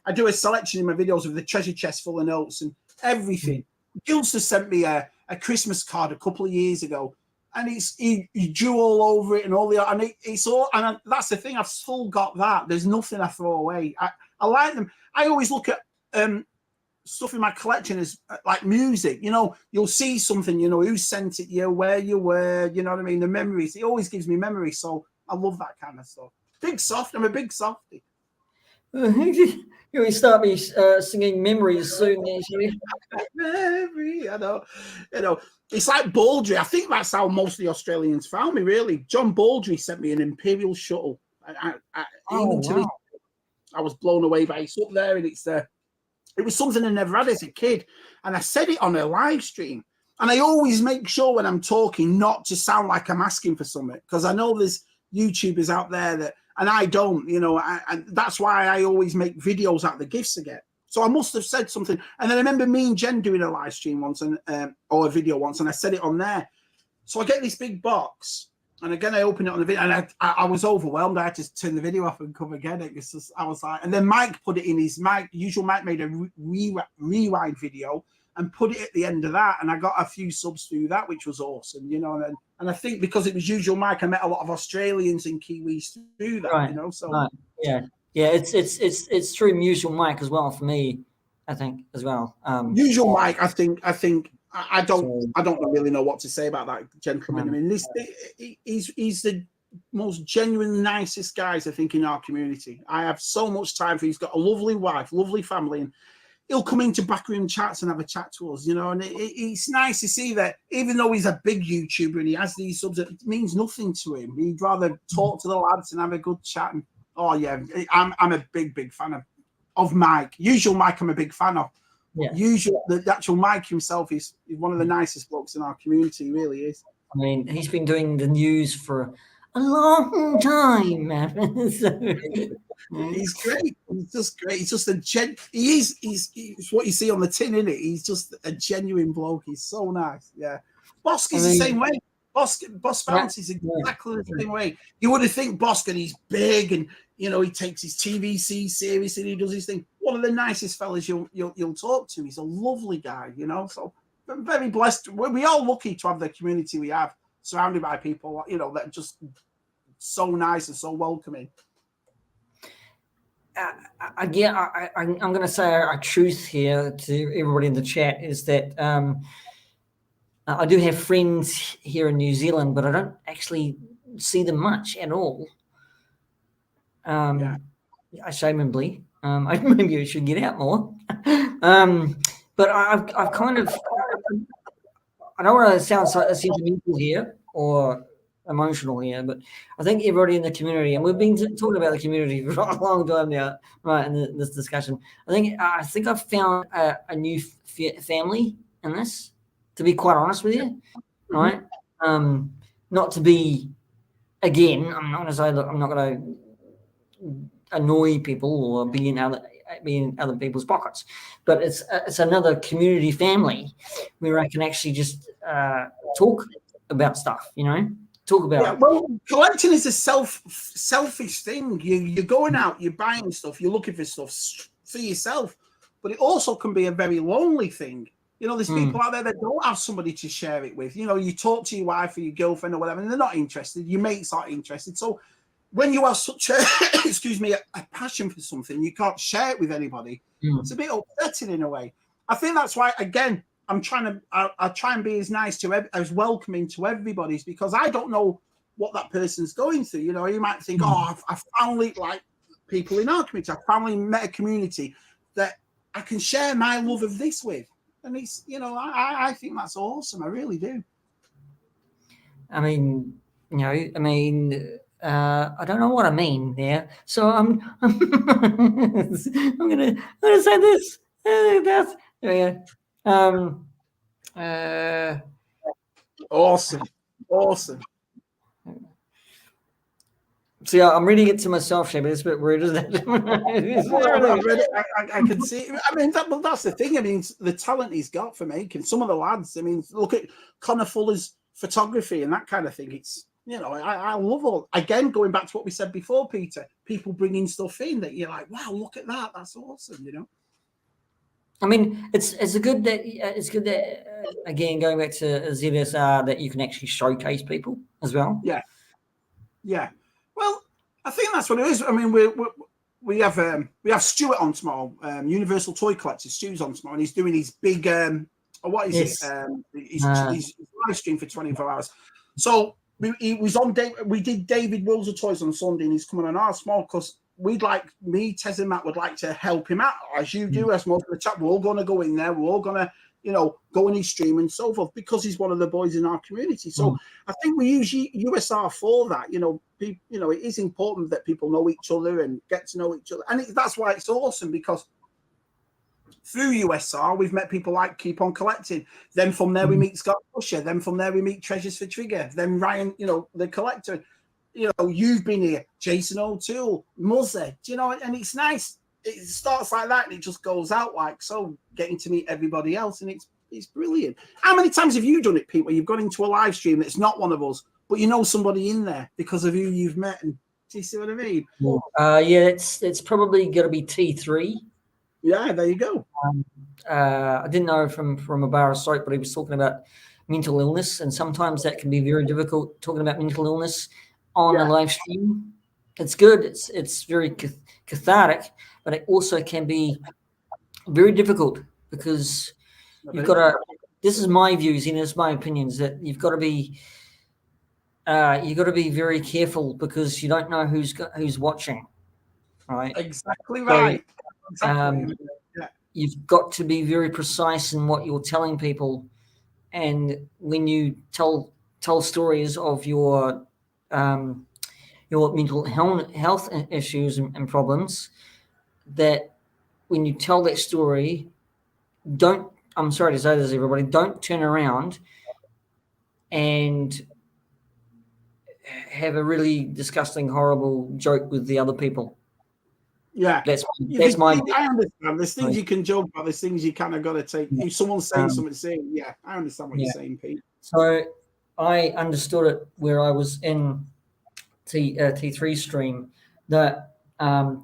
I do a selection in my videos of the treasure chest full of notes and everything. Gil's just sent me a Christmas card a couple of years ago, and he drew all over it and all it's all. And that's the thing. I've still got that. There's nothing I throw away. I like them. I always look at stuff in my collection is like music. You'll see something, who sent it you, where you were, you know what I mean? The memories, it always gives me memories. So I love that kind of stuff. Big soft, I'm a big softie. You start me singing memories soon. Memory, I know. It's like Baldry. I think that's how most of the Australians found me, really. John Baldry sent me an Imperial shuttle. I was blown away by it. It's up there, and it's there. It was something I never had as a kid. And I said it on a live stream. And I always make sure when I'm talking not to sound like I'm asking for something, because I know there's YouTubers out there that, and I don't, and that's why I always make videos out of the gifts I get. So I must have said something. And then I remember me and Jen doing a live stream once or a video once, and I said it on there. So I get this big box. And again, I opened it on the video, and I was overwhelmed. I had to turn the video off and come again. It was just, I was like, and then Mike put it in his usual Mike made a rewind video and put it at the end of that, and I got a few subs through that, which was awesome, and I think because it was usual Mike, I met a lot of Australians and Kiwis through that, right. So right. yeah, it's through usual Mike as well for me, I think as well. Usual Mike, I think. I don't really know what to say about that gentleman. I mean, he's the most genuine, nicest guys I think in our community. I have so much time for. He's got a lovely wife, lovely family, and he'll come into backroom chats and have a chat to us, And it's nice to see that even though he's a big YouTuber and he has these subs, it means nothing to him. He'd rather talk to the lads and have a good chat. And I'm a big fan of Mike. Usual Mike, I'm a big fan of. Yeah. Usually, the actual Mike himself is one of the nicest blokes in our community. He really is. I mean, he's been doing the news for a long time, man. So, he's great. He's just great. He's just he's what you see on the tin, isn't it? He's just a genuine bloke. He's so nice. Yeah. Bosk is the same way. Boss Bounce is exactly the same way. You would have think Bosk, and he's big, and he takes his TVC seriously, and he does his thing. One of the nicest fellas you'll talk to. He's a lovely guy, So I'm very blessed. We're all lucky to have the community we have, surrounded by people, that are just so nice and so welcoming. Again, I'm going to say a truth here to everybody in the chat is that I do have friends here in New Zealand, but I don't actually see them much at all. Ashamedly. Maybe I should get out more. But I've kind of, I don't want to sound sentimental here or emotional here, but I think everybody in the community, and we've been talking about the community for a long time now, right, in this discussion. I think I've found a new family in this, to be quite honest with you, right? Not to be, again, I'm not going to say, look, I'm not going to annoy people or be in other people's pockets, but it's another community family where I can actually just talk about stuff, talk about. Yeah, well, collecting is a selfish thing. You're going out, you're buying stuff, you're looking for stuff for yourself, but it also can be a very lonely thing. There's people out there that don't have somebody to share it with. You talk to your wife or your girlfriend or whatever, and they're not interested. Your mates aren't interested. So when you have such a, a passion for something, you can't share it with anybody. It's a bit upsetting in a way. I think that's why, again, I'm trying to I try and be as nice to as welcoming to everybody's, because I don't know what that person's going through. You know, you might think, oh, I've finally, like people in our community, I finally met a community that I can share my love of this with. And it's, you know, I think that's awesome. I really do. I mean, you know, I don't know what I mean there. So I'm gonna say this. That's awesome. So yeah, I'm reading it to myself, Shabby. It's a bit rude, isn't it? I can see. I mean, that's the thing. I mean, the talent he's got for making. Some of the lads. I mean, look at Connor Fuller's photography and that kind of thing. It's, you know, I love all. Again, going back to what we said before, Peter. People bringing stuff in that you're like, wow, look at that. That's awesome. You know. I mean, it's good that again, going back to ZSR, that you can actually showcase people as well. Yeah. Well, I think that's what it is. I mean, we have Stuart on tomorrow. Universal Toy Collector. Stu's on tomorrow, and he's doing his big what is it? His live stream for 24 hours. So he was on. We did David Wills of Toys on Sunday, and he's coming on our small, because we'd like, me, Tez, and Matt would like to help him out, as you do, as most of the chat. We're all going to go in there. We're all going to, you know, go in his stream and so forth, because he's one of the boys in our community. So I think we use USR for that. You know, it is important that people know each other and get to know each other. And that's why it's awesome, because through USR, we've met people like Keep On Collecting. Then from there, we meet Scott Pusher. Then from there, we meet Treasures for Trigger. Then Ryan, you know, the collector. You know, you've been here, Jason O'Toole, Muzzy. Do you know? And it's nice. It starts like that, and it just goes out like so, getting to meet everybody else, and it's brilliant. How many times have you done it, Pete, where you've gone into a live stream that's not one of us, but you know somebody in there because of who you've met? And do you see what I mean? Yeah, it's probably got to be T3. Yeah, there you go. I didn't know from a bar of soap, but he was talking about mental illness, and sometimes that can be very difficult, talking about mental illness on a live stream. It's good. It's very cathartic, but it also can be very difficult, because you've got to. This is my views, and it's my opinions, that you've got to be very careful, because you don't know who's watching, right? Exactly right. You've got to be very precise in what you're telling people, and when you tell stories of your mental health issues and problems, that when you tell that story, I'm sorry to say this, everybody, don't turn around and have a really disgusting, horrible joke with the other people. Yeah, that's my. I understand. There's things you can joke about. There's things you kind of got to take. If someone's saying something, yeah, I understand what you're saying, Pete. So I understood it where I was in T3 stream, that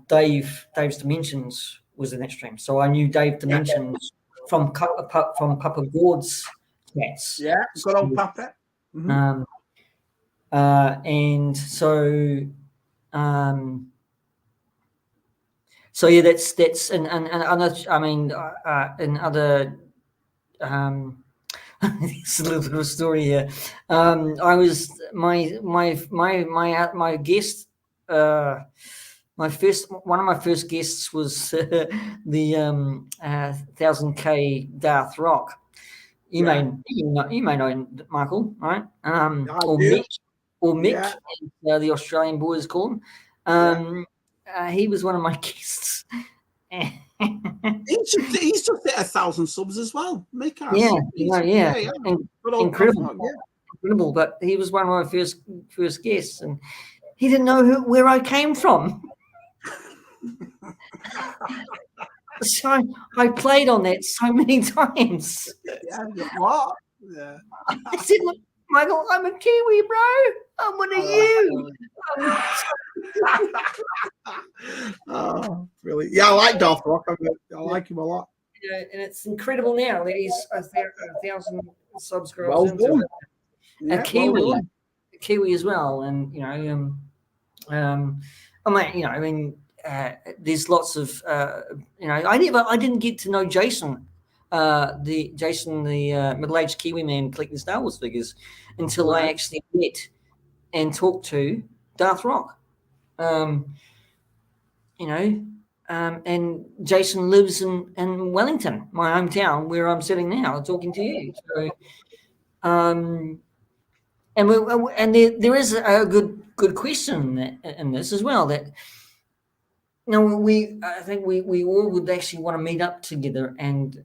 Dave's Dimensions was in that stream, so I knew Dave Dimensions from Papa Gord's chats. Yeah, good old Papa. And so yeah, that's and other. I mean, in other. It's a little bit of a story here. I was my guest. One of my first guests was the 1000K Darth Rock. You may know Michael, right? Or Mick, the Australian boys call him. He was one of my guests. He's just hit 1,000 subs as well. Mick has. Incredible. But he was one of my first guests, and he didn't know where I came from. So I played on that so many times. What? Yeah. I said, Michael, I'm a Kiwi, bro. I'm one of you. Oh, really? Yeah, I like Darth Rock. I like him a lot. Yeah, and it's incredible now that he's 1,000 subscribers. Well done. A Kiwi as well, and there's lots of I didn't get to know Jason the Jason, the middle-aged Kiwi man collecting Star Wars figures, until I actually met and talked to Darth Rock. And Jason lives in Wellington, my hometown, where I'm sitting now talking to you. So, and there is a good question in this as well. That I think we all would actually want to meet up together and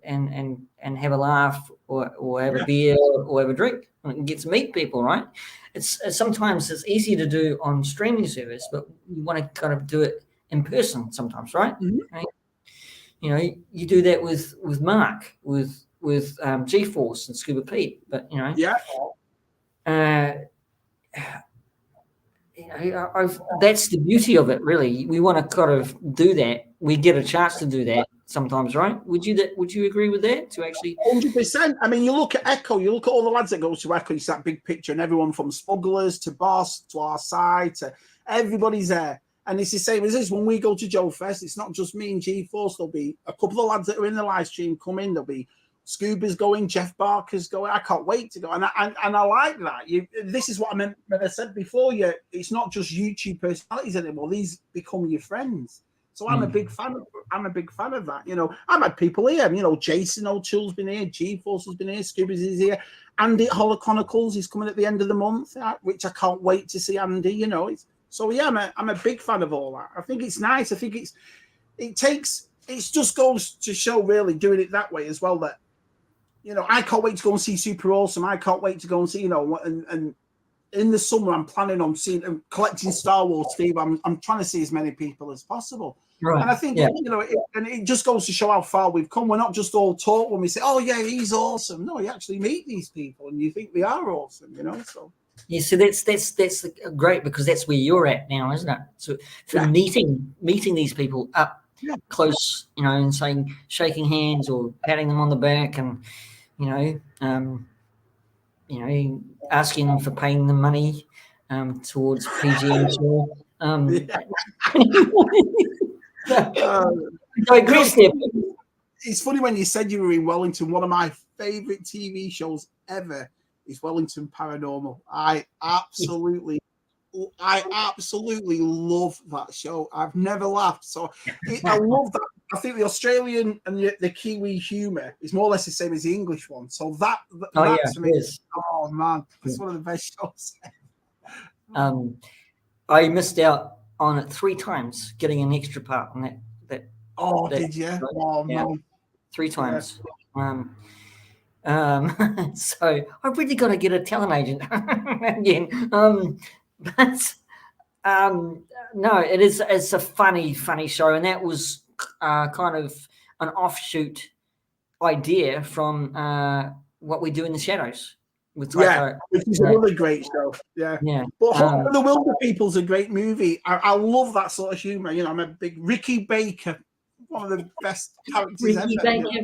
have a laugh or have a beer or have a drink and get to meet people, right? It's sometimes it's easy to do on streaming service, but you want to kind of do it in person sometimes, right? Right? You do that with Mark, with G-Force and Scuba Pete, but that's the beauty of it, really. We want to kind of do that. We get a chance to do that sometimes, right? Would you agree with that? To actually 100%. I mean, you look at Echo, you look at all the lads that go to Echo, you see that big picture, and everyone from smugglers to boss to our side to everybody's there. And it's the same as this. When we go to Joe Fest, it's not just me and G-Force. There'll be a couple of lads that are in the live stream come in. There'll be Scuba's going, Jeff Barker's going. I can't wait to go. And I like that. This is what I meant when I said before. It's not just YouTube personalities anymore. These become your friends. So I'm a big fan. I'm a big fan of that. I've had people here. Jason O'Toole's been here. G-Force has been here. Scuba's is here. Andy at Holochronicles is coming at the end of the month, which I can't wait to see Andy. So yeah, I'm a big fan of all that. I think it's nice. I think it just goes to show, really, doing it that way as well, that I can't wait to go and see Super Awesome. I can't wait to go and see, and in the summer I'm planning on seeing and collecting Star Wars, Steve. I'm trying to see as many people as possible. Right. And I think it just goes to show how far we've come. We're not just all talk when we say, "Oh yeah, he's awesome." No, you actually meet these people and you think they are awesome. So. Yeah, so that's great, because that's where you're at now, isn't it? So for meeting these people up close, and shaking hands or patting them on the back, and asking them for paying them money towards P.G.M Show. It's funny when you said you were in Wellington. One of my favorite TV shows ever is Wellington Paranormal. I absolutely love that show. I've never laughed. So I love that. I think the Australian and the Kiwi humour is more or less the same as the English one. So that to me is, oh man, it's one of the best shows. I missed out on it 3 times, getting an extra part on that. Did you? Oh man, 3 times. So I've really got to get a talent agent again. No, it's a funny show, and that was kind of an offshoot idea from What We Do in the Shadows with Tycho. Which is another great show. Yeah. But Home of the Wilder People's a great movie. I love that sort of humor. I'm a big Ricky Baker. One of the best characters ever.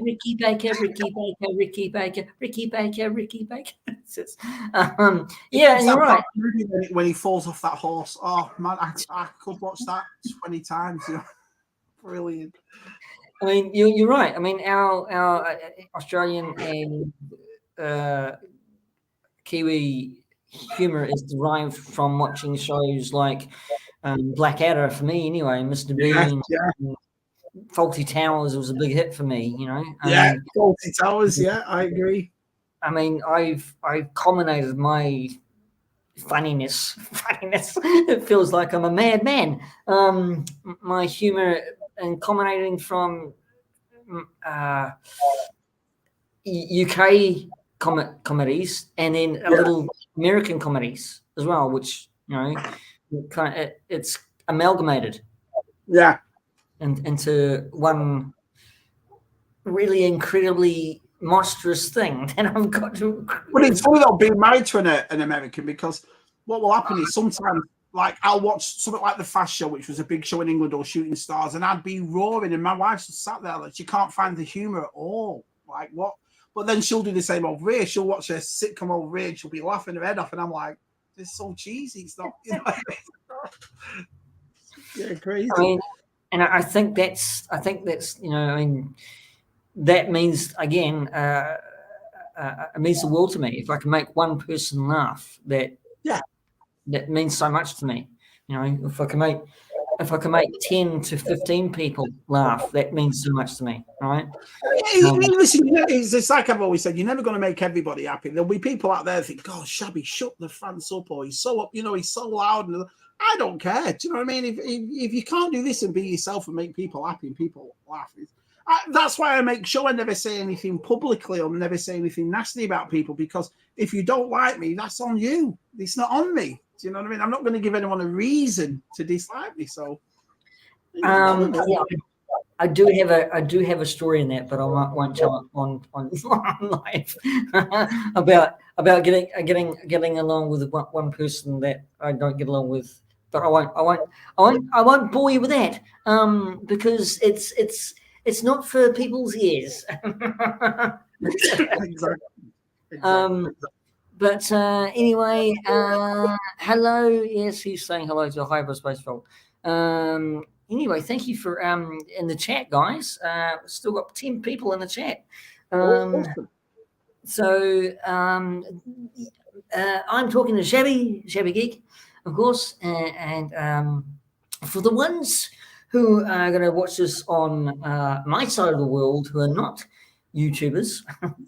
Ricky Baker. Yeah, and you're right. When he falls off that horse, oh man, I could watch that 20 times. Brilliant. I mean, you're right. I mean, our Australian and Kiwi humor is derived from watching shows like Blackadder, for me anyway, Mr. Bean. Faulty Towers was a big hit for me, Faulty Towers, I agree. I mean, I've culminated my funniness. It feels like I'm a madman. My humor and culminating from UK comedies, and then a little American comedies as well, which it's amalgamated. Yeah. And into one really incredibly monstrous thing that I've got to. But it's funny though, being married to an American, because what will happen is sometimes, like, I'll watch something like The Fast Show, which was a big show in England, or Shooting Stars, and I'd be roaring, and my wife just sat there like she can't find the humour at all. Like, what? But then she'll do the same over here. She'll watch a sitcom over here and she'll be laughing her head off, and I'm like, this is so cheesy. It's not, crazy. I mean, and I think that's that means again, it means the world to me. If I can make one person laugh, that means so much to me. You know, if I can make 10 to 15 people laugh, that means so much to me, right? Listen, it's like I've always said, you're never going to make everybody happy. There'll be people out there that think, God, Shabby, shut the fans up, or he's so up, he's so loud. And I don't care. Do you know what I mean? If you can't do this and be yourself and make people happy and people laugh, that's why I make sure I never say anything publicly or never say anything nasty about people, because if you don't like me, that's on you. It's not on me. Do you know what I mean? I'm not going to give anyone a reason to dislike me. So, I do have a story in that, but I won't tell it on live about getting along with one person that I don't get along with. But I won't bore you with that because it's not for people's ears. Exactly. But anyway, hello. Yes, he's saying hello to Hyperspace Vault. Anyway, thank you for in the chat, guys. Still got 10 people in the chat. Awesome. So I'm talking to Shabby Geek, of course, and for the ones who are going to watch this on my side of the world, who are not YouTubers,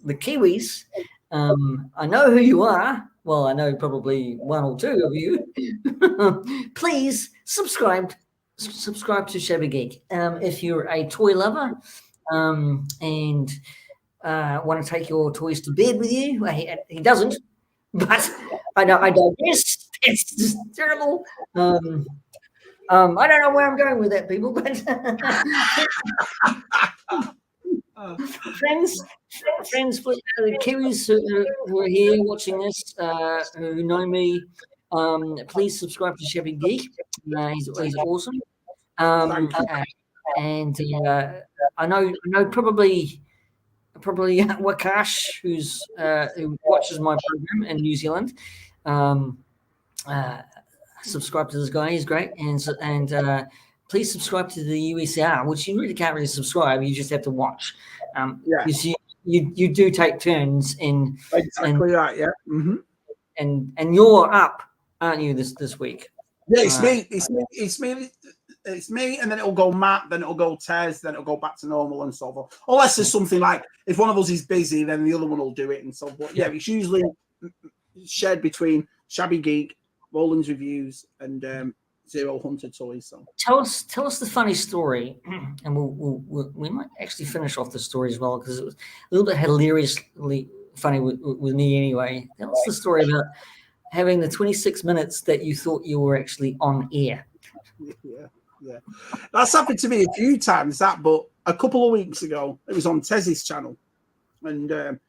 the Kiwis. I know who you are. Well, I know probably one or two of you. Please subscribe to Shabby Geek. If you're a toy lover and want to take your toys to bed with you, well, he doesn't, but I guess it's just terrible. I don't know where I'm going with that, people, but friends, the Kiwis who are here watching this, who know me, please subscribe to Shabby Geek. He's awesome. And I know probably Wakash, who watches my program in New Zealand. Subscribe to this guy; he's great. And please subscribe to the USR, which you really can't really subscribe. You just have to watch. Because you do take turns in exactly right. Yeah. Mm-hmm. And you're up, aren't you, this week? Yeah, it's me. It's me, and then it'll go Matt, then it'll go Tez, then it'll go back to normal and so forth. Unless there's something like, if one of us is busy, then the other one will do it and so forth. Yeah, it's usually shared between Shabby Geek, Roland's Reviews, and Zero Hunter Toys. So tell us the funny story, and we might actually finish off the story as well, because it was a little bit hilariously funny with me anyway. Tell us the story about having the 26 minutes that you thought you were actually on air. Yeah. That's happened to me a few times, but a couple of weeks ago, it was on Tez's channel. And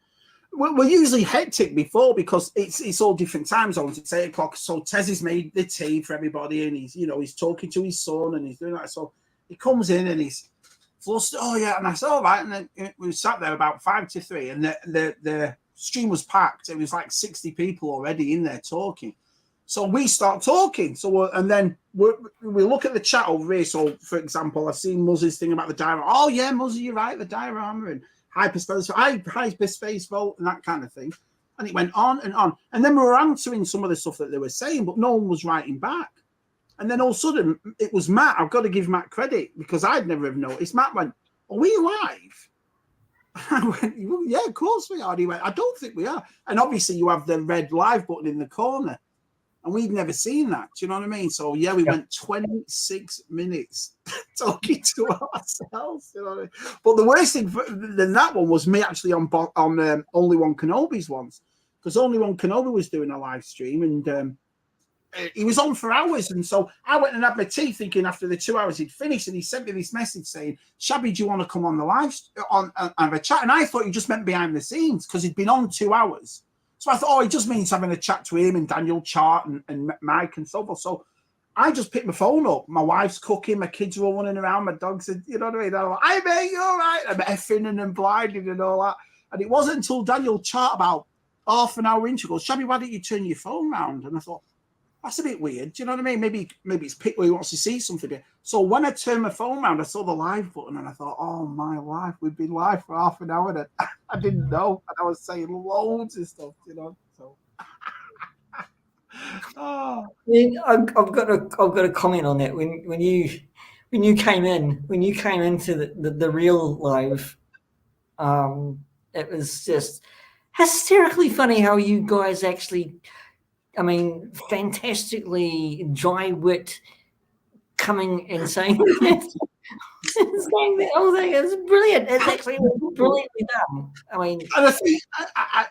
we're usually hectic before, because it's all different time zones. It's 8 o'clock. So Tez has made the tea for everybody, and he's talking to his son, and he's doing that. So he comes in and he's flustered. Oh, yeah. And I said, all right. And then we sat there about 5 to 3, and the stream was packed. It was like 60 people already in there talking. So we start talking. And then we look at the chat over here. So, for example, I've seen Muzzy's thing about the diorama. Oh, yeah, Muzzy, you're right, the diorama, and hyperspace vote, and that kind of thing. And it went on and on. And then we were answering some of the stuff that they were saying, but no one was writing back. And then all of a sudden, it was Matt. I've got to give Matt credit, because I'd never have noticed. Matt went, are we live? I went, yeah, of course we are. And he went, I don't think we are. And obviously, you have the red live button in the corner. And we'd never seen that. Do you know what I mean? So, yeah, we went 26 minutes talking to ourselves. You know what I mean? But the worst thing than that one was me actually on Only One Kenobi's ones. Because Only One Kenobi was doing a live stream, and he was on for hours. And so I went and had my tea, thinking after the 2 hours he'd finished. And he sent me this message saying, Shabby, do you want to come on the live on have a chat? And I thought he just meant behind the scenes, because he'd been on 2 hours. So I thought, it just means having a chat to him and Daniel Chart and Mike and so forth. So I just picked my phone up. My wife's cooking. My kids were running around. My dogs, you know what I mean? I'm like, hey, mate, you all right? I'm effing and blinding and all that. And it wasn't until Daniel Chart, about half an hour into, goes, Shabby, why don't you turn your phone round? And I thought, that's a bit weird. Do you know what I mean? Maybe it's picked where he wants to see something. So when I turned my phone around, I saw the live button and I thought, oh my life, we've been live for half an hour and I didn't know. And I was saying loads of stuff, you know. So I mean, I've got a comment on that. When you came into the real live, it was just hysterically funny how you guys actually, I mean, fantastically dry wit coming and saying that. Saying the whole thing is brilliant. It's actually brilliantly done. I mean, and I think,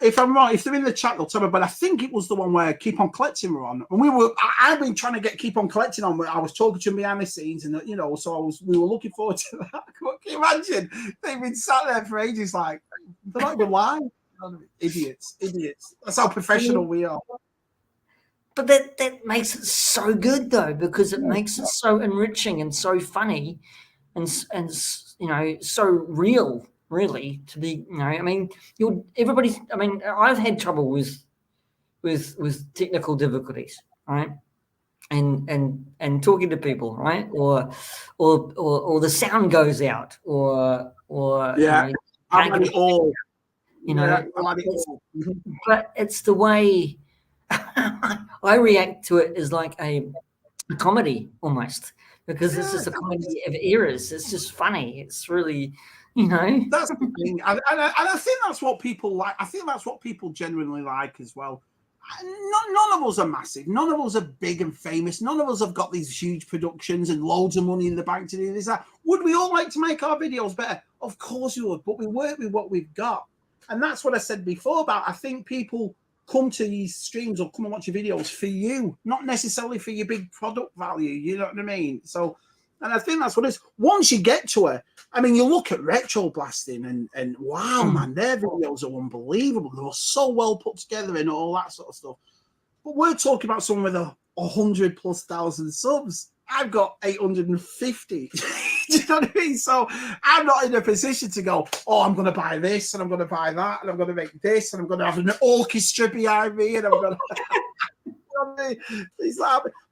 if I'm wrong, if they're in the chat, they'll tell me. But I think it was the one where Keep On Collecting were on, and I've been trying to get Keep On Collecting on. I was talking to them behind the scenes, and you know, so we were looking forward to that. Can you imagine? They've been sat there for ages, like they're not even live. Idiots. That's how professional we are. But that makes it so good though, because it makes it so enriching and so funny, and you know, so real. Really, to be, you know, I mean, everybody's. I mean, I've had trouble with technical difficulties, right? And talking to people, right? Or the sound goes out, or yeah, you know, I've had it all. You know, yeah, I've had it all. But it's the way I react to it is like a comedy almost, because it's just a comedy of errors. It's just funny. It's really, you know. That's the thing, and I think that's what people like. I think that's what people genuinely like as well. None of us are massive. None of us are big and famous. None of us have got these huge productions and loads of money in the bank to do this. That. Would we all like to make our videos better? Of course we would, but we work with what we've got. And that's what I said before about I think people come to these streams or come and watch your videos for you, not necessarily for your big product value. You know what I mean? So, and I think that's what it is. Once you get to it, I mean, you look at Retro Blasting and wow, man, their videos are unbelievable. They're so well put together and all that sort of stuff. But we're talking about someone with 100,000+ subs. I've got 850. Do you know what I mean? So I'm not in a position to go, oh, I'm going to buy this and I'm going to buy that and I'm going to make this and I'm going to have an orchestra behind me and I'm going to.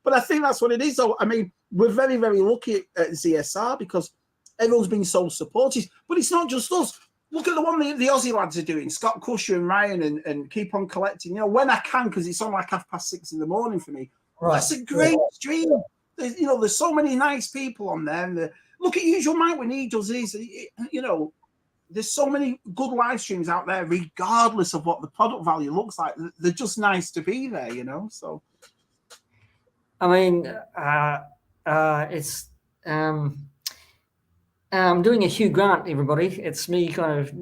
But I think that's what it is. So I mean, we're very, very lucky at ZSR because everyone's been so supportive. But it's not just us. Look at the one the Aussie lads are doing, Scott Cusher and Ryan, and Keep On Collecting. You know, when I can, because it's on like 6:30 in the morning for me. Right. That's a great stream. There's so many nice people on there. And look at Usual Mike when he does his. You know, there's so many good live streams out there, regardless of what the product value looks like. They're just nice to be there, you know. So, I mean, it's. I'm doing a Hugh Grant, everybody. It's me kind of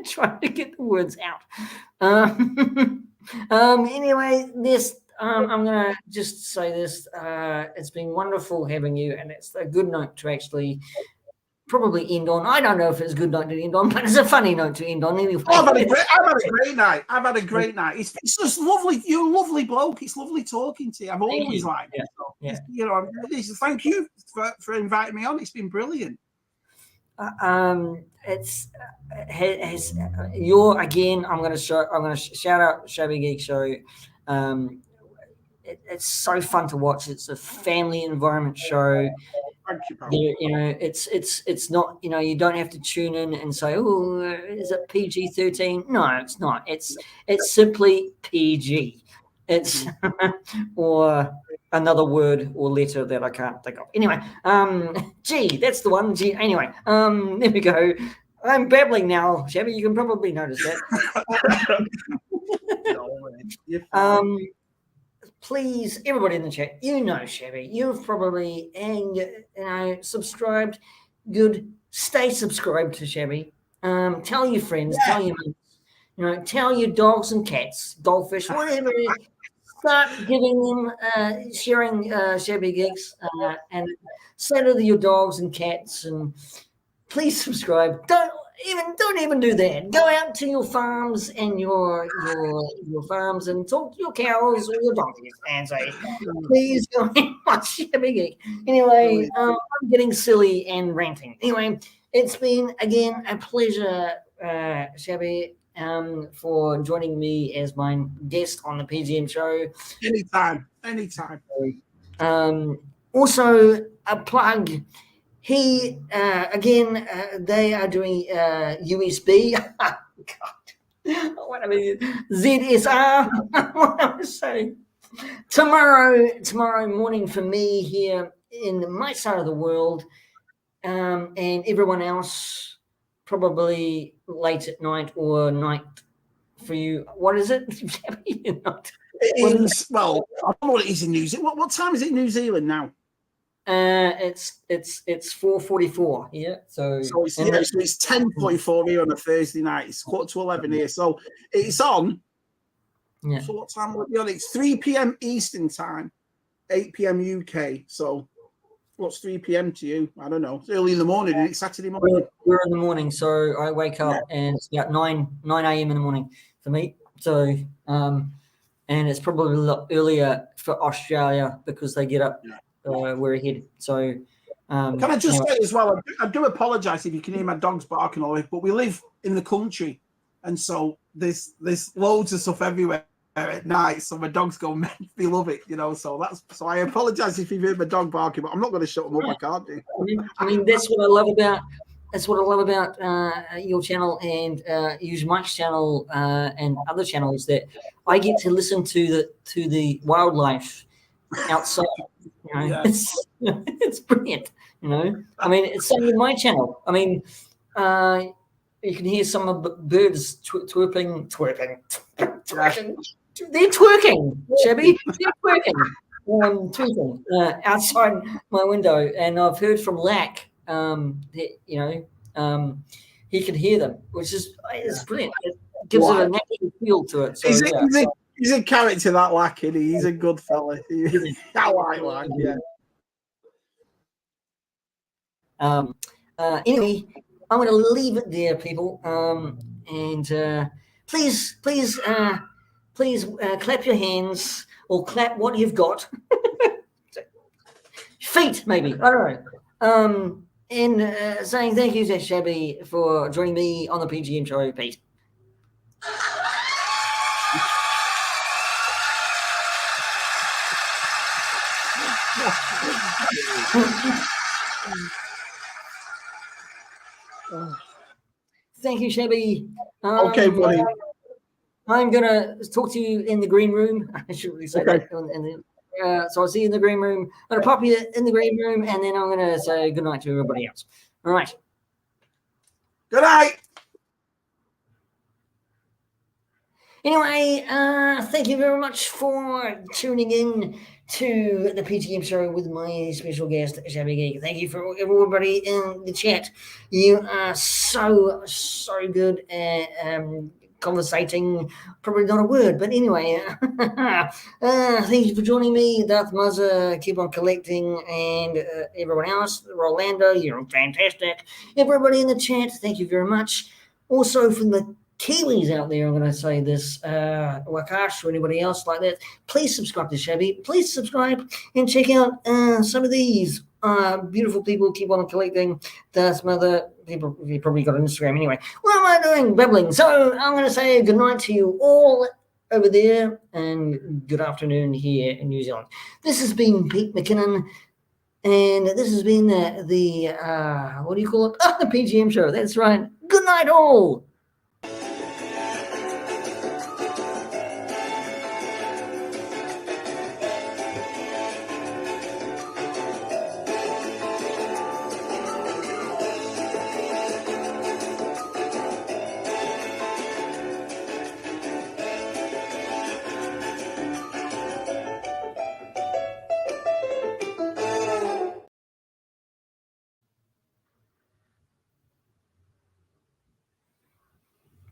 trying to get the words out. Anyway, this. I'm going to just say this. It's been wonderful having you, and it's a good note to actually probably end on. I don't know if it's a good note to end on, but it's a funny note to end on anyway. I've had a great night. It's just lovely. You're a lovely bloke. It's lovely talking to you. I've always liked it. So, you know, thank you for inviting me on. It's been brilliant. It's you're again. I'm going to shout out Shabby Geek Show. It's so fun to watch. It's a family environment show. Thank you, pal. You know, it's not. You know, you don't have to tune in and say, "Oh, is it PG-13?" No, it's not. It's simply PG. It's or another word or letter that I can't think of. Anyway, G, that's the one. G. Anyway, there we go. I'm babbling now, Shabby. You can probably notice that. Please, everybody in the chat, you know Shabby. You've probably subscribed. Good, stay subscribed to Shabby. Tell your friends, tell your mates, tell your dogs and cats, goldfish, whatever. Start giving them, sharing Shabby Geeks, and say to your dogs and cats, and please subscribe. Don't even do that. Go out to your farms and your farms and talk to your cows or your donkeys and say, please go and watch Shabby Geek. Anyway, I'm getting silly and ranting. Anyway, it's been again a pleasure, Shabby, for joining me as my guest on the P.G.M Show. Anytime. Also, a plug. He again. They are doing USB. God, what I mean, ZSR. What I was saying. Tomorrow morning for me here in my side of the world, and everyone else probably late at night or night for you. What is it? Well, I don't know what it is in New Zealand. What time is it in New Zealand now? It's 4:44. Yeah. So it's 10:44 here on a Thursday night. It's 11:15 here. So it's on. Yeah. So what time will it be on? It's 3 p.m. Eastern time, 8 p.m. UK. So what's 3 p.m. to you? I don't know. It's early in the morning. It's Saturday morning. We're in the morning, so I wake up and it's about 9 a.m. in the morning for me. So and it's probably a lot earlier for Australia because they get up. We're ahead. So can I just say as well? I do apologise if you can hear my dogs barking all day, but we live in the country, and so there's loads of stuff everywhere at night. So my dogs go, they love it, So I apologise if you've heard my dog barking, but I'm not going to shut them up. I can't do. I mean, that's what I love about. That's what I love about your channel and Use Mike's channel and other channels, that I get to listen to the wildlife outside. It's brilliant. I mean, it's same with my channel. I mean, you can hear some of the birds twerking. They're twerking, Shabby. They're twerking. Tweeting outside my window, and I've heard from Lack. He can hear them, which is brilliant. It gives it a natural feel to it. So, he's a character, that Lack, isn't he? He's a good fella. I like Lack, yeah. Anyway, I'm going to leave it there, people. And please clap your hands or clap what you've got. Feet, maybe. I don't know. And saying thank you to Shabby for joining me on the P.G.M Show, Pete. Thank you, Shabby. Okay, buddy. I'm gonna talk to you in the green room. I should really say that. So I'll see you in the green room. I'm gonna pop you in the green room, and then I'm gonna say good night to everybody else. All right. Good night. Anyway, thank you very much for tuning in to the P.G.M Show with my special guest, Shabby Geek. Thank you for everybody in the chat. You are so good at conversating. Probably not a word, but anyway. Thank you for joining me, Darth Muzzer, Keep On Collecting, and everyone else. Rolando, you're fantastic. Everybody in the chat, thank you very much. Also, from the Kiwis out there, I'm going to say this, Wakash or anybody else like that, please subscribe to Shabby. Please subscribe and check out some of these beautiful people. Keep on collecting. Darth Mother. People, you probably got an Instagram anyway. What am I doing? Babbling. So I'm going to say good night to you all over there and good afternoon here in New Zealand. This has been Pete McKinnon, and this has been the what do you call it? The P.G.M Show. That's right. Good night all.